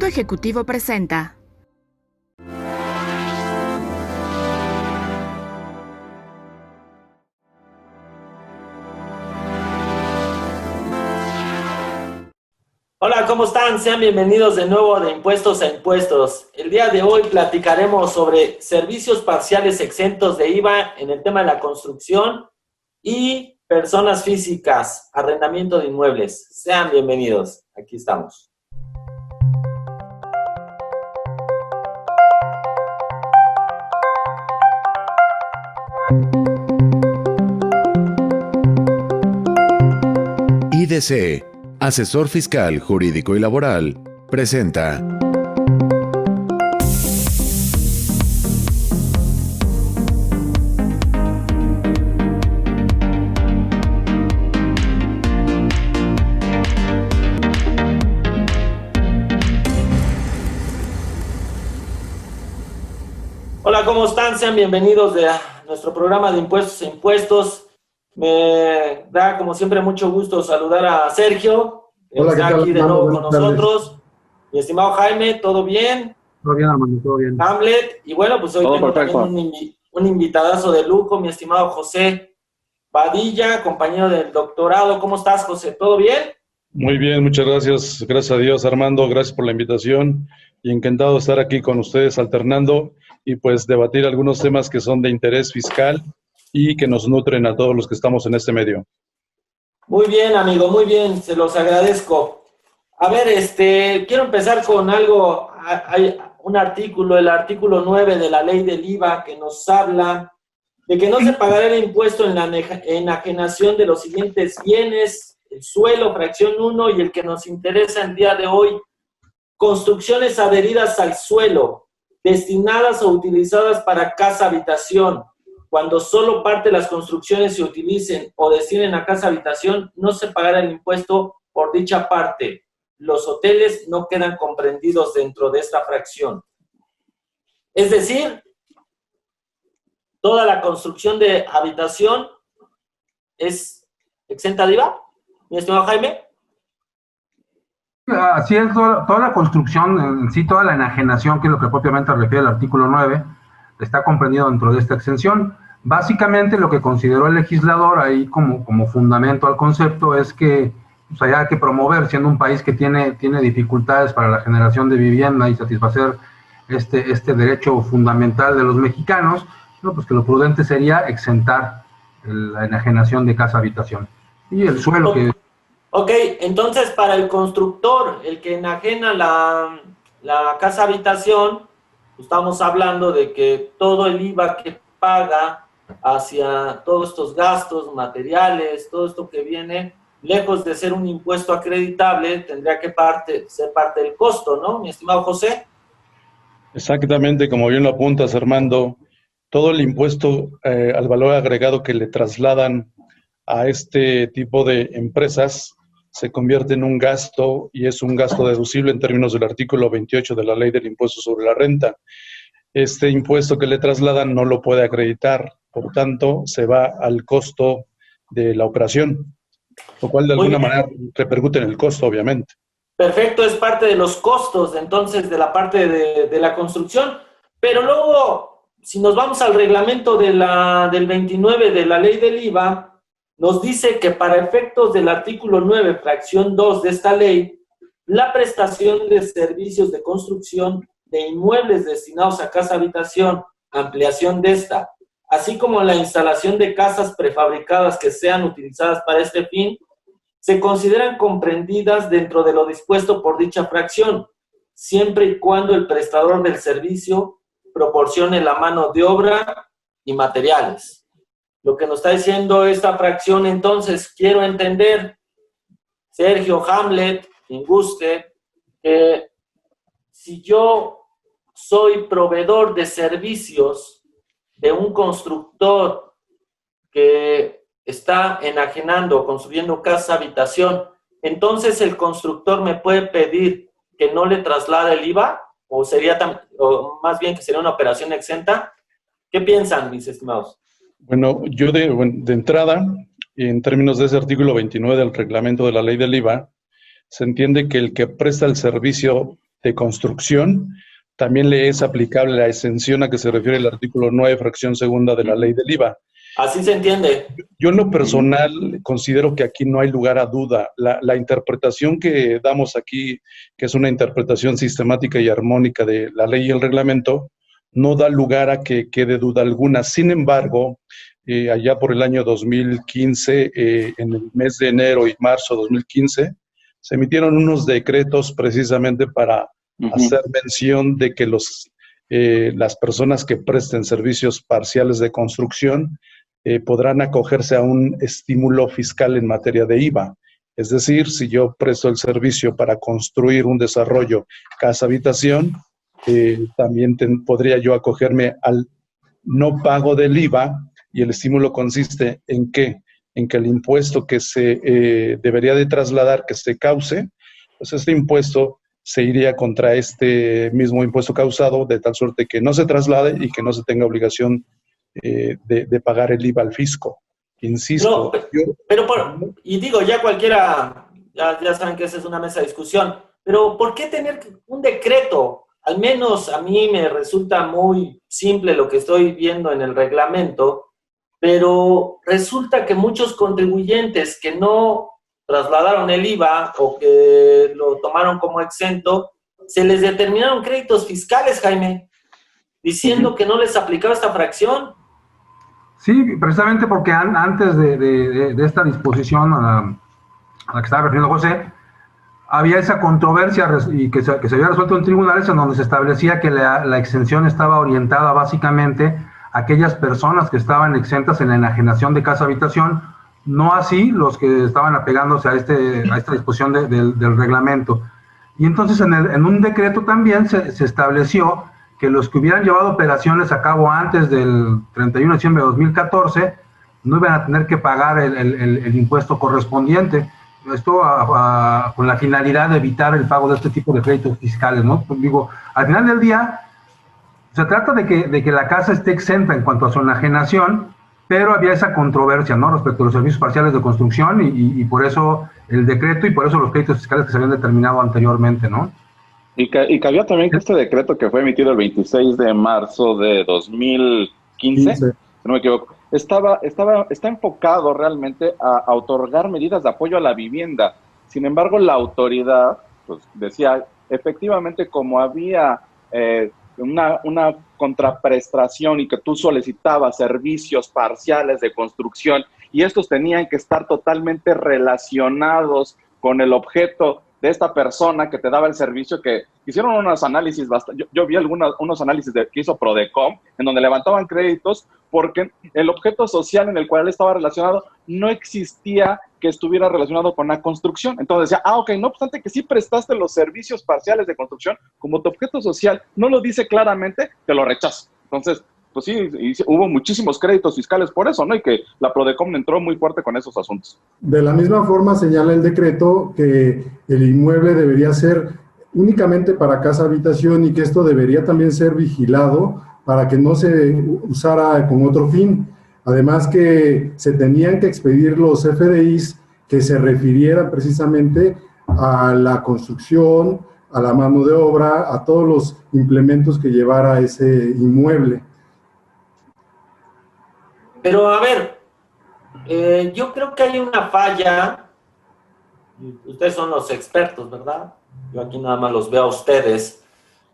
Ejecutivo presenta. Hola, ¿cómo están? Sean bienvenidos de nuevo de Impuestos a Impuestos. El día de hoy platicaremos sobre servicios parciales exentos de IVA en el tema de la construcción y personas físicas, arrendamiento de inmuebles. Sean bienvenidos. Aquí estamos. IDC, Asesor Fiscal, Jurídico y Laboral, presenta. Hola, ¿cómo están? Sean bienvenidos a nuestro programa de Impuestos a Impuestos. Me da, como siempre, mucho gusto saludar a Sergio, que Hola, está ¿qué tal, aquí de Armando? nuevo con Buenas tardes. nosotros. Mi estimado Jaime, ¿todo bien? Todo bien, Armando, todo bien. Hamlet, y bueno, pues hoy Todo tengo perfecto. también un invitadazo de lujo, mi estimado José Padilla, compañero del doctorado. ¿Cómo estás, José? ¿Todo bien? Muy bien, muchas gracias. Gracias a Dios, Armando. Gracias por la invitación y encantado de estar aquí con ustedes alternando y pues debatir algunos temas que son de interés fiscal y que nos nutren a todos los que estamos en este medio. Muy bien, amigo, muy bien, se los agradezco. A ver, quiero empezar con algo. Hay un artículo, el artículo 9 de la ley del IVA, que nos habla de que no se pagará el impuesto en la enajenación de los siguientes bienes: el suelo, fracción 1, y el que nos interesa el día de hoy: construcciones adheridas al suelo, destinadas o utilizadas para casa-habitación. Cuando solo parte de las construcciones se utilicen o destinen a casa-habitación, no se pagará el impuesto por dicha parte. Los hoteles no quedan comprendidos dentro de esta fracción. Es decir, toda la construcción de habitación es exenta de IVA, mi estimado Jaime. Así es, toda la construcción, en sí, toda la enajenación, que es lo que propiamente refiere el artículo 9, está comprendido dentro de esta exención. Básicamente, lo que consideró el legislador ahí como fundamento al concepto es que pues, hay que promover, siendo un país que tiene dificultades para la generación de vivienda y satisfacer este derecho fundamental de los mexicanos, ¿no? Pues que lo prudente sería exentar la enajenación de casa-habitación. Y el suelo que... Ok, entonces para el constructor, el que enajena la casa-habitación, estamos hablando de que todo el IVA que paga hacia todos estos gastos, materiales, todo esto que viene, lejos de ser un impuesto acreditable, tendría que ser parte del costo, ¿no, mi estimado José? Exactamente, como bien lo apuntas, Armando, todo el impuesto al valor agregado que le trasladan a este tipo de empresas se convierte en un gasto y es un gasto deducible en términos del artículo 28 de la Ley del Impuesto sobre la Renta. Este impuesto que le trasladan no lo puede acreditar, por tanto, se va al costo de la operación, lo cual de alguna manera repercute en el costo, obviamente. Perfecto, es parte de los costos, entonces, de la parte de la construcción. Pero luego, si nos vamos al reglamento del 29 de la ley del IVA, nos dice que para efectos del artículo 9, fracción 2 de esta ley, la prestación de servicios de construcción de inmuebles destinados a casa-habitación, ampliación de esta, así como la instalación de casas prefabricadas que sean utilizadas para este fin, se consideran comprendidas dentro de lo dispuesto por dicha fracción, siempre y cuando el prestador del servicio proporcione la mano de obra y materiales. Lo que nos está diciendo esta fracción, entonces, quiero entender, Sergio, Hamlet, quien guste, que si yo soy proveedor de servicios de un constructor que está enajenando, construyendo casa, habitación, entonces el constructor me puede pedir que no le traslade el IVA, o más bien que sería una operación exenta. ¿Qué piensan, mis estimados? Bueno, yo de entrada, en términos de ese artículo 29 del reglamento de la ley del IVA, se entiende que el que presta el servicio de construcción, también le es aplicable la exención a que se refiere el artículo 9, fracción segunda de la ley del IVA. Así se entiende. Yo en lo personal considero que aquí no hay lugar a duda. La interpretación que damos aquí, que es una interpretación sistemática y armónica de la ley y el reglamento, no da lugar a que quede duda alguna. Sin embargo, allá por el año 2015, en el mes de enero y marzo de 2015, se emitieron unos decretos precisamente para hacer mención de que las personas que presten servicios parciales de construcción podrán acogerse a un estímulo fiscal en materia de IVA. Es decir, si yo presto el servicio para construir un desarrollo casa-habitación, también podría yo acogerme al no pago del IVA, y el estímulo consiste en ¿qué? En que el impuesto que se debería de trasladar, que se cause, pues este impuesto se iría contra este mismo impuesto causado, de tal suerte que no se traslade y que no se tenga obligación de pagar el IVA al fisco. Insisto. Y digo, ya cualquiera, ya saben que esa es una mesa de discusión, pero ¿por qué tener un decreto? Al menos a mí me resulta muy simple lo que estoy viendo en el reglamento, pero resulta que muchos contribuyentes que no trasladaron el IVA o que lo tomaron como exento, se les determinaron créditos fiscales, Jaime, diciendo que no les aplicaba esta fracción. Sí, precisamente porque antes de esta disposición a la que estaba refiriendo José, había esa controversia y que se había resuelto en tribunales en donde se establecía que la exención estaba orientada básicamente a aquellas personas que estaban exentas en la enajenación de casa-habitación, no así los que estaban apegándose a esta disposición del reglamento. Y entonces en un decreto también se estableció que los que hubieran llevado operaciones a cabo antes del 31 de diciembre de 2014 no iban a tener que pagar el impuesto correspondiente. Esto con la finalidad de evitar el pago de este tipo de créditos fiscales, ¿no? Pues digo, al final del día, se trata de que la casa esté exenta en cuanto a su enajenación, pero había esa controversia, ¿no? Respecto a los servicios parciales de construcción y por eso el decreto y por eso los créditos fiscales que se habían determinado anteriormente, ¿no? Y cabía también que este decreto que fue emitido el 26 de marzo de 2015, si no me equivoco, está enfocado realmente a otorgar medidas de apoyo a la vivienda. Sin embargo, la autoridad pues, decía, efectivamente, como había una contraprestación y que tú solicitabas servicios parciales de construcción y estos tenían que estar totalmente relacionados con el objeto de esta persona que te daba el servicio, que hicieron unos análisis, yo vi unos análisis que hizo Prodecom, en donde levantaban créditos porque el objeto social en el cual estaba relacionado no existía que estuviera relacionado con la construcción. Entonces decía, ok, no obstante que sí prestaste los servicios parciales de construcción, como tu objeto social no lo dice claramente, te lo rechazo. Entonces, pues sí, hubo muchísimos créditos fiscales por eso, ¿no? Y que la Prodecom entró muy fuerte con esos asuntos. De la misma forma señala el decreto que el inmueble debería ser únicamente para casa habitación y que esto debería también ser vigilado para que no se usara con otro fin. Además que se tenían que expedir los FDIs que se refirieran precisamente a la construcción, a la mano de obra, a todos los implementos que llevara ese inmueble. Pero a ver, yo creo que hay una falla. Ustedes son los expertos, ¿verdad? Yo aquí nada más los veo a ustedes.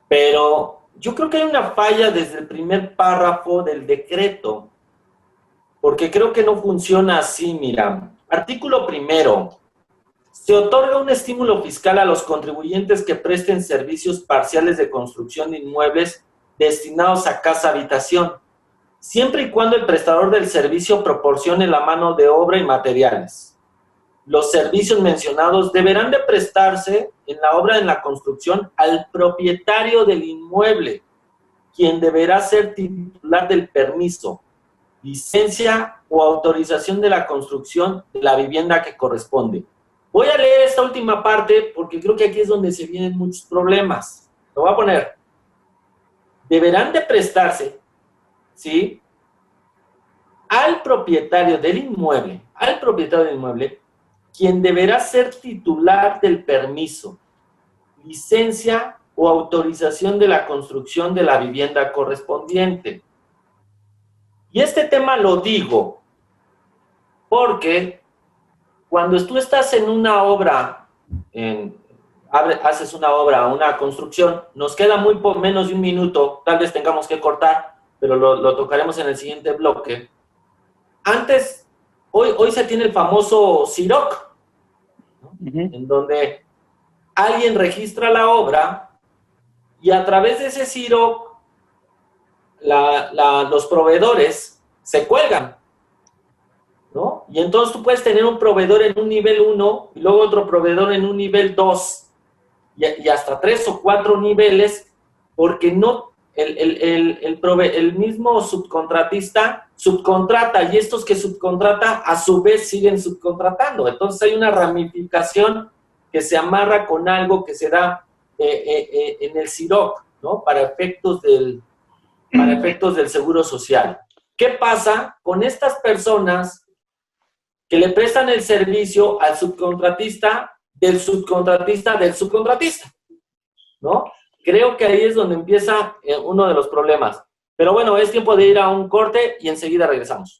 Pero yo creo que hay una falla desde el primer párrafo del decreto. Porque creo que no funciona así, mira. Artículo primero. Se otorga un estímulo fiscal a los contribuyentes que presten servicios parciales de construcción de inmuebles destinados a casa-habitación, siempre y cuando el prestador del servicio proporcione la mano de obra y materiales. Los servicios mencionados deberán de prestarse en la obra de la construcción al propietario del inmueble, quien deberá ser titular del permiso, licencia o autorización de la construcción de la vivienda que corresponde. Voy a leer esta última parte porque creo que aquí es donde se vienen muchos problemas. Lo voy a poner. Deberán de prestarse, ¿sí?, al propietario del inmueble, quien deberá ser titular del permiso, licencia o autorización de la construcción de la vivienda correspondiente. Y este tema lo digo porque cuando tú estás en una obra, haces una obra, una construcción, nos queda muy por menos de un minuto, tal vez tengamos que cortar, pero lo tocaremos en el siguiente bloque. Antes, hoy se tiene el famoso CIROC, ¿no? En donde alguien registra la obra y a través de ese CIROC los proveedores se cuelgan, ¿no? Y entonces tú puedes tener un proveedor en un nivel 1 y luego otro proveedor en un nivel 2 y hasta 3 o 4 niveles, porque no el mismo subcontratista subcontrata y estos que subcontrata a su vez siguen subcontratando. Entonces hay una ramificación que se amarra con algo que se da en el CIROC, ¿no? Para efectos del seguro social. ¿Qué pasa con estas personas que le prestan el servicio al subcontratista del subcontratista del subcontratista, ¿no? Creo que ahí es donde empieza uno de los problemas. Pero bueno, es tiempo de ir a un corte y enseguida regresamos.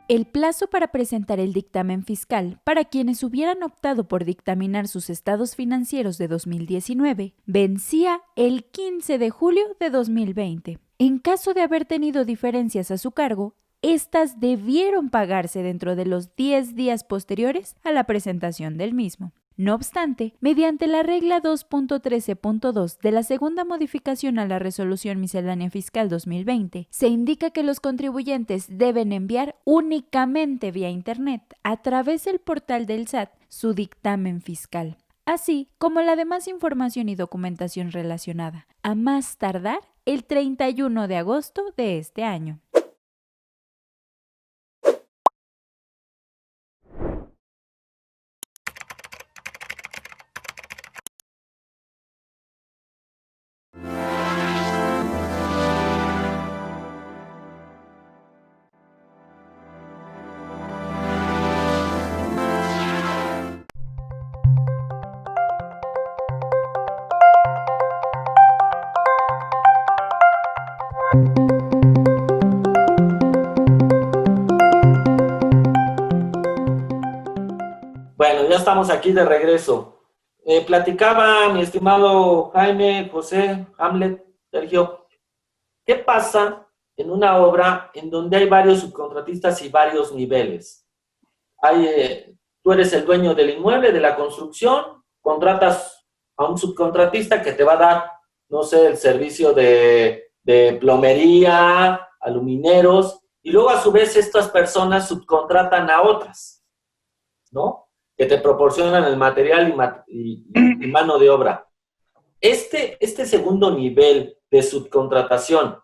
El plazo para presentar el dictamen fiscal para quienes hubieran optado por dictaminar sus estados financieros de 2019 vencía el 15 de julio de 2020. En caso de haber tenido diferencias a su cargo, estas debieron pagarse dentro de los 10 días posteriores a la presentación del mismo. No obstante, mediante la regla 2.13.2 de la segunda modificación a la Resolución Miscelánea Fiscal 2020, se indica que los contribuyentes deben enviar únicamente vía Internet, a través del portal del SAT, su dictamen fiscal, así como la demás información y documentación relacionada, a más tardar el 31 de agosto de este año. Bueno, ya estamos aquí de regreso. Platicaba mi estimado Jaime, José, Hamlet, Sergio, ¿qué pasa en una obra en donde hay varios subcontratistas y varios niveles? Tú eres el dueño del inmueble, de la construcción, contratas a un subcontratista que te va a dar, no sé, el servicio de plomería, alumineros, y luego a su vez estas personas subcontratan a otras, ¿no? Que te proporcionan el material y mano de obra. Este segundo nivel de subcontratación,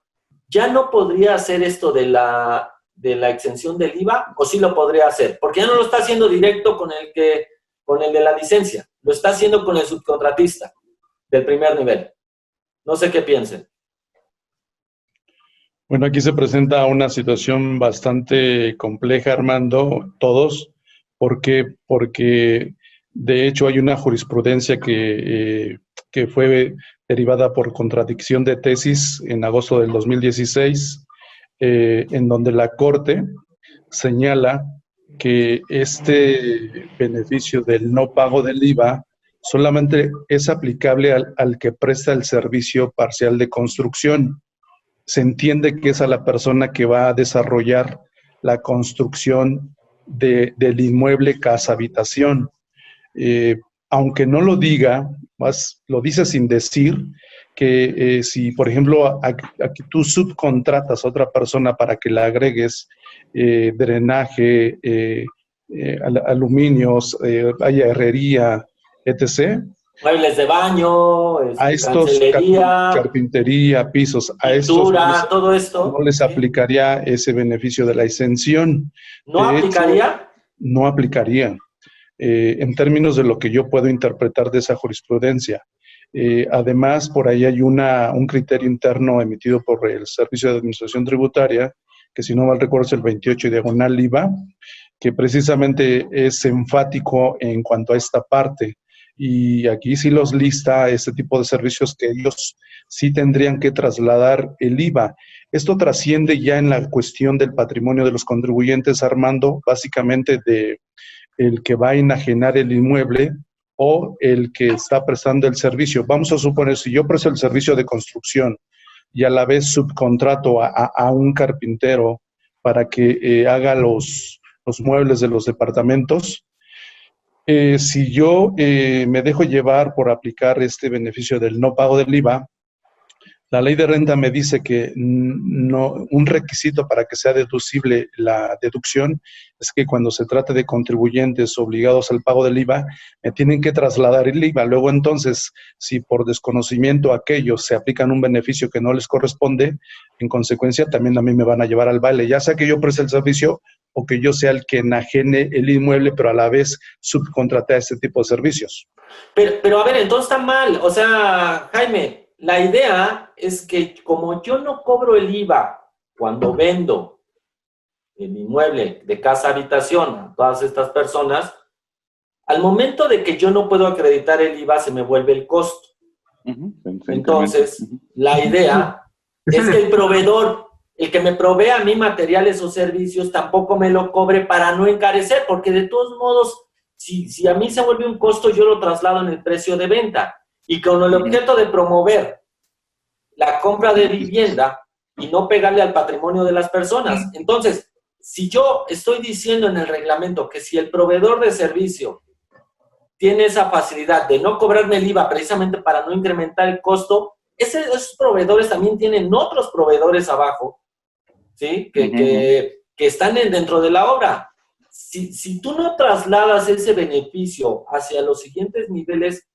¿ya no podría hacer esto de la exención del IVA o sí lo podría hacer? Porque ya no lo está haciendo directo con el de la licencia, lo está haciendo con el subcontratista del primer nivel. No sé qué piensen. Bueno, aquí se presenta una situación bastante compleja, Armando, todos. ¿Por qué? Porque de hecho hay una jurisprudencia que fue derivada por contradicción de tesis en agosto del 2016, en donde la Corte señala que este beneficio del no pago del IVA solamente es aplicable al que presta el servicio parcial de construcción. Se entiende que es a la persona que va a desarrollar la construcción del inmueble casa-habitación. Aunque no lo diga, lo dice sin decir, que si, por ejemplo, aquí tú subcontratas a otra persona para que le agregues drenaje, aluminios, haya herrería, etc., Muebles de baño, a estos carpintería, pisos, a estos todo esto. No les aplicaría ese beneficio de la exención. ¿No aplicaría? No aplicaría. En términos de lo que yo puedo interpretar de esa jurisprudencia. Además, por ahí hay un criterio interno emitido por el Servicio de Administración Tributaria, que si no mal recuerdo es el 28/IVA, que precisamente es enfático en cuanto a esta parte. Y aquí sí los lista este tipo de servicios que ellos sí tendrían que trasladar el IVA. Esto trasciende ya en la cuestión del patrimonio de los contribuyentes, Armando, básicamente de el que va a enajenar el inmueble o el que está prestando el servicio. Vamos a suponer, si yo presto el servicio de construcción y a la vez subcontrato a un carpintero para que haga los muebles de los departamentos, si yo me dejo llevar por aplicar este beneficio del no pago del IVA, la ley de renta me dice que un requisito para que sea deducible la deducción es que cuando se trate de contribuyentes obligados al pago del IVA, me tienen que trasladar el IVA. Luego entonces, si por desconocimiento a aquellos se aplican un beneficio que no les corresponde, en consecuencia también a mí me van a llevar al baile, ya sea que yo preste el servicio o que yo sea el que enajene el inmueble, pero a la vez subcontrate a este tipo de servicios. Pero a ver, entonces está mal. O sea, Jaime, la idea es que como yo no cobro el IVA cuando vendo el inmueble de casa habitación a todas estas personas, al momento de que yo no puedo acreditar el IVA se me vuelve el costo. Entonces, la idea es que el proveedor, el que me provee a mí materiales o servicios, tampoco me lo cobre para no encarecer, porque de todos modos, si a mí se vuelve un costo, yo lo traslado en el precio de venta. Y con el objeto de promover la compra de vivienda y no pegarle al patrimonio de las personas. Entonces, si yo estoy diciendo en el reglamento que si el proveedor de servicio tiene esa facilidad de no cobrarme el IVA precisamente para no incrementar el costo, esos proveedores también tienen otros proveedores abajo, ¿sí? Que están dentro de la obra. Si tú no trasladas ese beneficio hacia los siguientes niveles,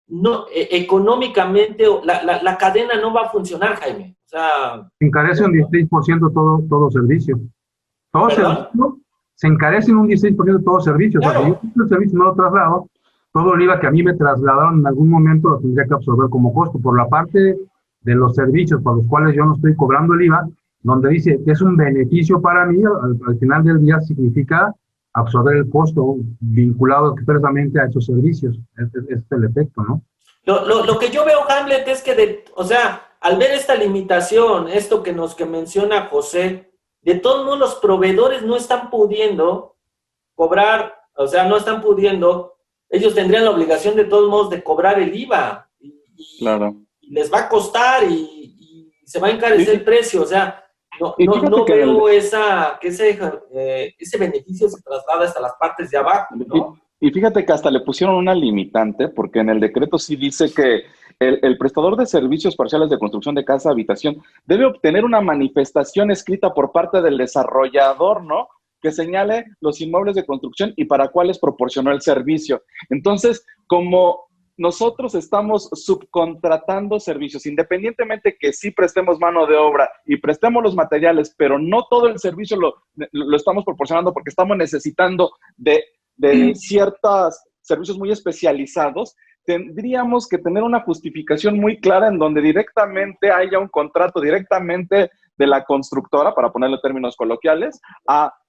no, económicamente la cadena no va a funcionar, Jaime. O sea, se encarece un 16% todo servicio. Todo servicio, se encarece un 16% todo servicio. Claro. O sea, si yo el servicio no lo traslado, todo el IVA que a mí me trasladaron en algún momento lo tendría que absorber como costo. Por la parte de los servicios por los cuales yo no estoy cobrando el IVA, donde dice que es un beneficio para mí, al final del día significa absorber el costo vinculado expresamente a esos servicios. Este es el efecto, ¿no? Lo que yo veo, Hamlet, es que, o sea, al ver esta limitación, esto que menciona José, de todos modos los proveedores no están pudiendo cobrar, o sea, no están pudiendo, ellos tendrían la obligación de todos modos de cobrar el IVA. Claro. Y les va a costar y se va a encarecer el precio, o sea, no veo que ese beneficio se traslada hasta las partes de abajo, ¿no? Y fíjate que hasta le pusieron una limitante, porque en el decreto sí dice que el prestador de servicios parciales de construcción de casa habitación debe obtener una manifestación escrita por parte del desarrollador, ¿no?, que señale los inmuebles de construcción y para cuáles proporcionó el servicio. Entonces, como nosotros estamos subcontratando servicios, independientemente que sí prestemos mano de obra y prestemos los materiales, pero no todo el servicio lo estamos proporcionando porque estamos necesitando de ciertos servicios muy especializados, tendríamos que tener una justificación muy clara en donde directamente haya un contrato directamente de la constructora, para ponerle términos coloquiales,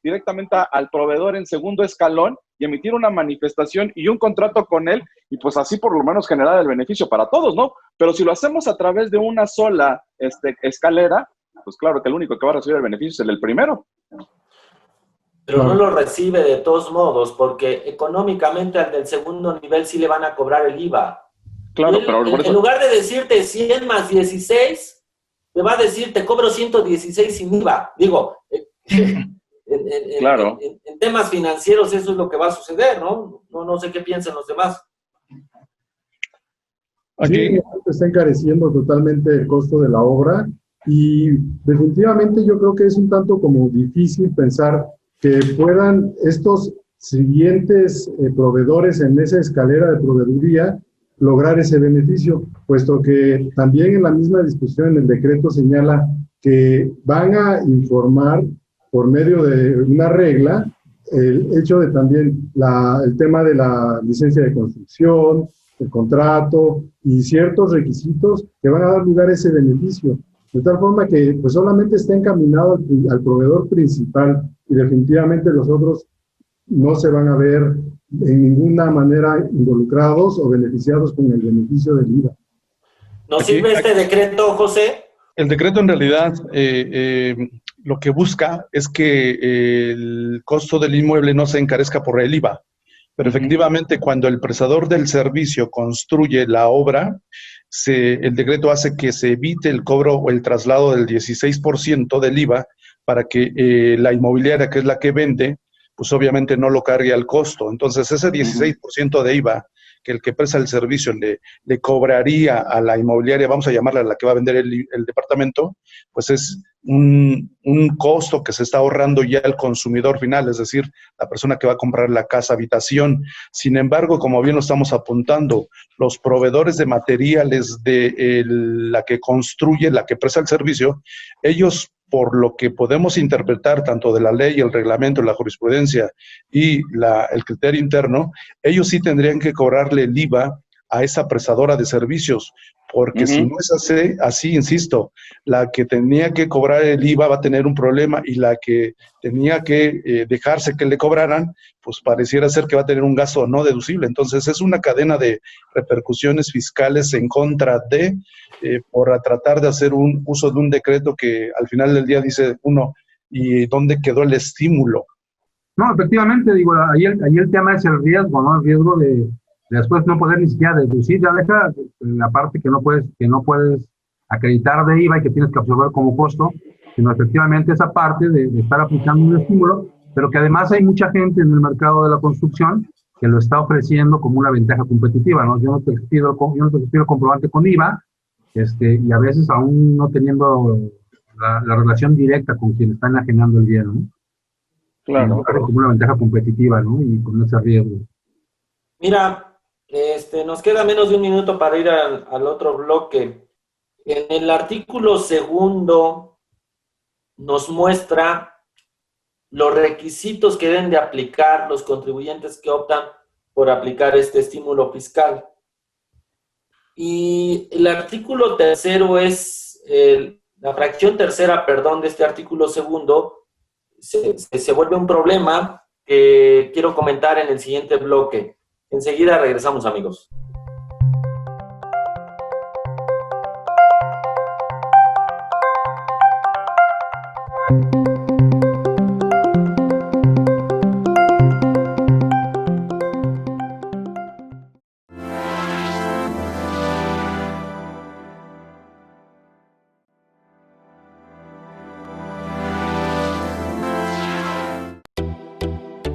directamente al proveedor en segundo escalón y emitir una manifestación y un contrato con él y pues así por lo menos generar el beneficio para todos, ¿no? Pero si lo hacemos a través de una sola escalera, pues claro que el único que va a recibir el beneficio es el primero. Pero no lo recibe de todos modos, porque económicamente al del segundo nivel sí le van a cobrar el IVA. Claro, pero en lugar de decirte 100 más 16, te va a decir, te cobro 116 sin IVA. Digo, claro. En temas financieros eso es lo que va a suceder, ¿no? No sé qué piensan los demás. Sí, está encareciendo totalmente el costo de la obra y definitivamente yo creo que es un tanto como difícil pensar que puedan estos siguientes proveedores en esa escalera de proveeduría lograr ese beneficio, puesto que también en la misma discusión en el decreto señala que van a informar por medio de una regla el hecho de también el tema de la licencia de construcción, el contrato y ciertos requisitos que van a dar lugar a ese beneficio. De tal forma que pues solamente está encaminado al proveedor principal y definitivamente los otros no se van a ver en ninguna manera involucrados o beneficiados con el beneficio del IVA. ¿Nos sirve este decreto, José? El decreto en realidad lo que busca es que el costo del inmueble no se encarezca por el IVA. Pero efectivamente, cuando el prestador del servicio construye la obra, el decreto hace que se evite el cobro o el traslado del 16% del IVA para que la inmobiliaria, que es la que vende, pues obviamente no lo cargue al costo. Entonces, ese 16% de IVA que el que presta el servicio le cobraría a la inmobiliaria, vamos a llamarla la que va a vender el departamento, pues es un costo que se está ahorrando ya el consumidor final, es decir, la persona que va a comprar la casa habitación. Sin embargo, como bien lo estamos apuntando, los proveedores de materiales de la que construye, la que presta el servicio, ellos, por lo que podemos interpretar tanto de la ley, el reglamento, la jurisprudencia y el criterio interno, ellos sí tendrían que cobrarle el IVA a esa prestadora de servicios, porque si no es así, insisto, la que tenía que cobrar el IVA va a tener un problema y la que tenía que dejarse que le cobraran, pues pareciera ser que va a tener un gasto no deducible. Entonces es una cadena de repercusiones fiscales en contra por tratar de hacer un uso de un decreto que al final del día dice uno, ¿y dónde quedó el estímulo? No, efectivamente, digo, ahí el tema es el riesgo, ¿no? El riesgo de después no poder ni siquiera deducir, ya deja la parte que no puedes acreditar de IVA y que tienes que absorber como costo, sino efectivamente esa parte de estar aplicando un estímulo, pero que además hay mucha gente en el mercado de la construcción que lo está ofreciendo como una ventaja competitiva, ¿no? Yo no te pido el comprobante con IVA, y a veces aún no teniendo la relación directa con quien está enajenando el bien, ¿no? Claro. Como una ventaja competitiva, ¿no? Y con ese riesgo. Mira, nos queda menos de un minuto para ir al otro bloque. En el artículo 2 nos muestra los requisitos que deben de aplicar los contribuyentes que optan por aplicar este estímulo fiscal. Y el artículo 3 es, la fracción tercera, de este artículo 2, se vuelve un problema que quiero comentar en el siguiente bloque. Enseguida regresamos, amigos.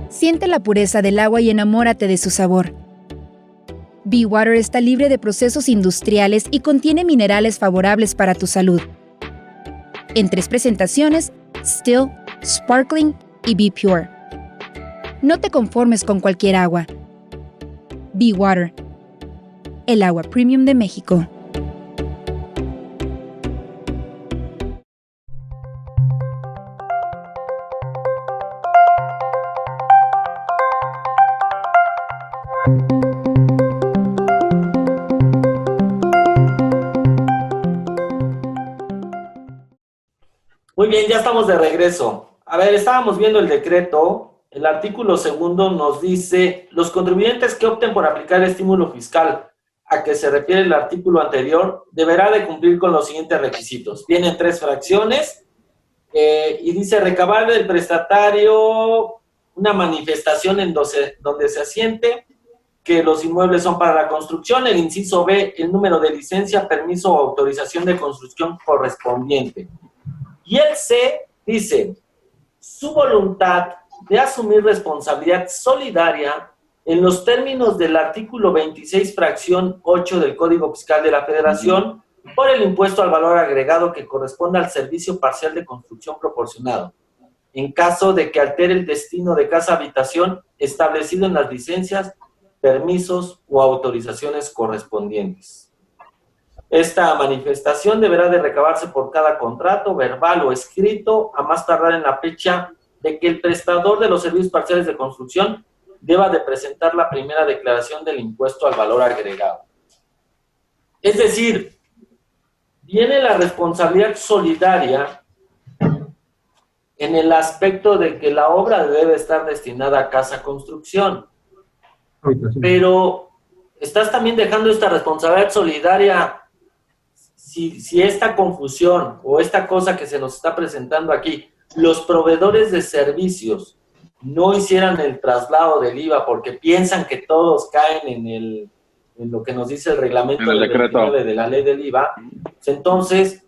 Siente la pureza del agua y enamórate de su sabor. Be Water está libre de procesos industriales y contiene minerales favorables para tu salud. En 3 presentaciones: Still, Sparkling y Be Pure. No te conformes con cualquier agua. Be Water, el agua premium de México. Muy bien, ya estamos de regreso. A ver, estábamos viendo el decreto. El artículo 2 nos dice: los contribuyentes que opten por aplicar el estímulo fiscal a que se refiere el artículo anterior deberá de cumplir con los siguientes requisitos. Vienen 3 fracciones y dice: recabar del prestatario una manifestación en donde se asiente que los inmuebles son para la construcción. El inciso B, el número de licencia, permiso o autorización de construcción correspondiente. Y el C dice: su voluntad de asumir responsabilidad solidaria en los términos del artículo 26, fracción 8 del Código Fiscal de la Federación por el impuesto al valor agregado que corresponde al servicio parcial de construcción proporcionado. en caso de que altere el destino de casa habitación establecido en las licencias, permisos o autorizaciones correspondientes. Esta manifestación deberá de recabarse por cada contrato, verbal o escrito, a más tardar en la fecha de que el prestador de los servicios parciales de construcción deba de presentar la primera declaración del impuesto al valor agregado. Es decir, viene la responsabilidad solidaria en el aspecto de que la obra debe estar destinada a casa construcción. Pero estás también dejando esta responsabilidad solidaria si esta confusión o esta cosa que se nos está presentando aquí, los proveedores de servicios no hicieran el traslado del IVA porque piensan que todos caen en lo que nos dice el reglamento del 29 de la ley del IVA, pues entonces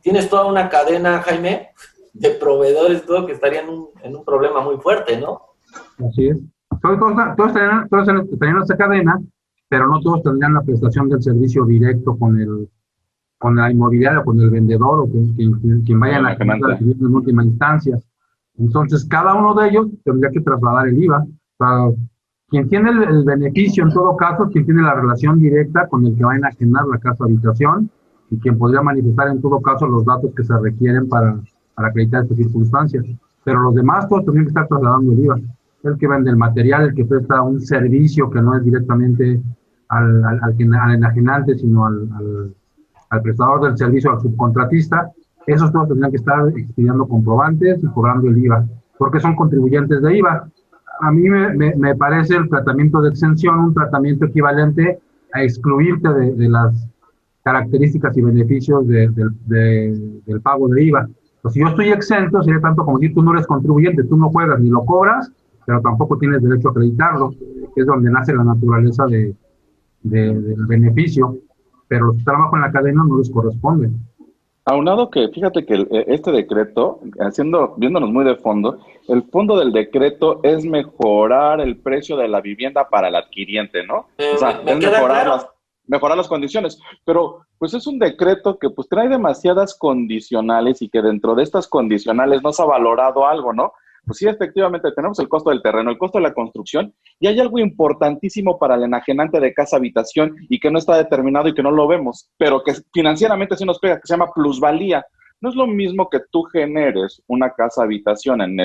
tienes toda una cadena, Jaime, de proveedores todo que estarían en un problema muy fuerte, ¿no? Así es. Todos tendrían esta cadena, pero no todos tendrían la prestación del servicio directo con la inmobiliaria, con el vendedor o con quien vaya a la en última instancia. Entonces, cada uno de ellos tendría que trasladar el IVA. Para quien tiene el beneficio, en todo caso, quien tiene la relación directa con el que va a enajenar la casa habitación y quien podría manifestar, en todo caso, los datos que se requieren para acreditar estas circunstancias. Pero los demás todos tendrían que estar trasladando el IVA. El que vende el material, el que presta un servicio que no es directamente al enajenante, sino al prestador del servicio, al subcontratista, esos todos tendrían que estar expidiendo comprobantes y cobrando el IVA, porque son contribuyentes de IVA. A mí me parece el tratamiento de exención un tratamiento equivalente a excluirte de las características y beneficios del pago de IVA. Pues si yo estoy exento, sería tanto como si tú no eres contribuyente, tú no juegas ni lo cobras, pero tampoco tienes derecho a acreditarlo, que es donde nace la naturaleza del beneficio, pero los que trabajan en la cadena no les corresponde. Aunado que, fíjate que este decreto, viéndonos muy de fondo, el fondo del decreto es mejorar el precio de la vivienda para el adquiriente, ¿no? O sea, es mejorar las condiciones, pero pues es un decreto que pues trae demasiadas condicionales y que dentro de estas condicionales no se ha valorado algo, ¿no? Pues sí, efectivamente, tenemos el costo del terreno, el costo de la construcción, y hay algo importantísimo para el enajenante de casa-habitación y que no está determinado y que no lo vemos, pero que financieramente sí nos pega, que se llama plusvalía. No es lo mismo que tú generes una casa-habitación en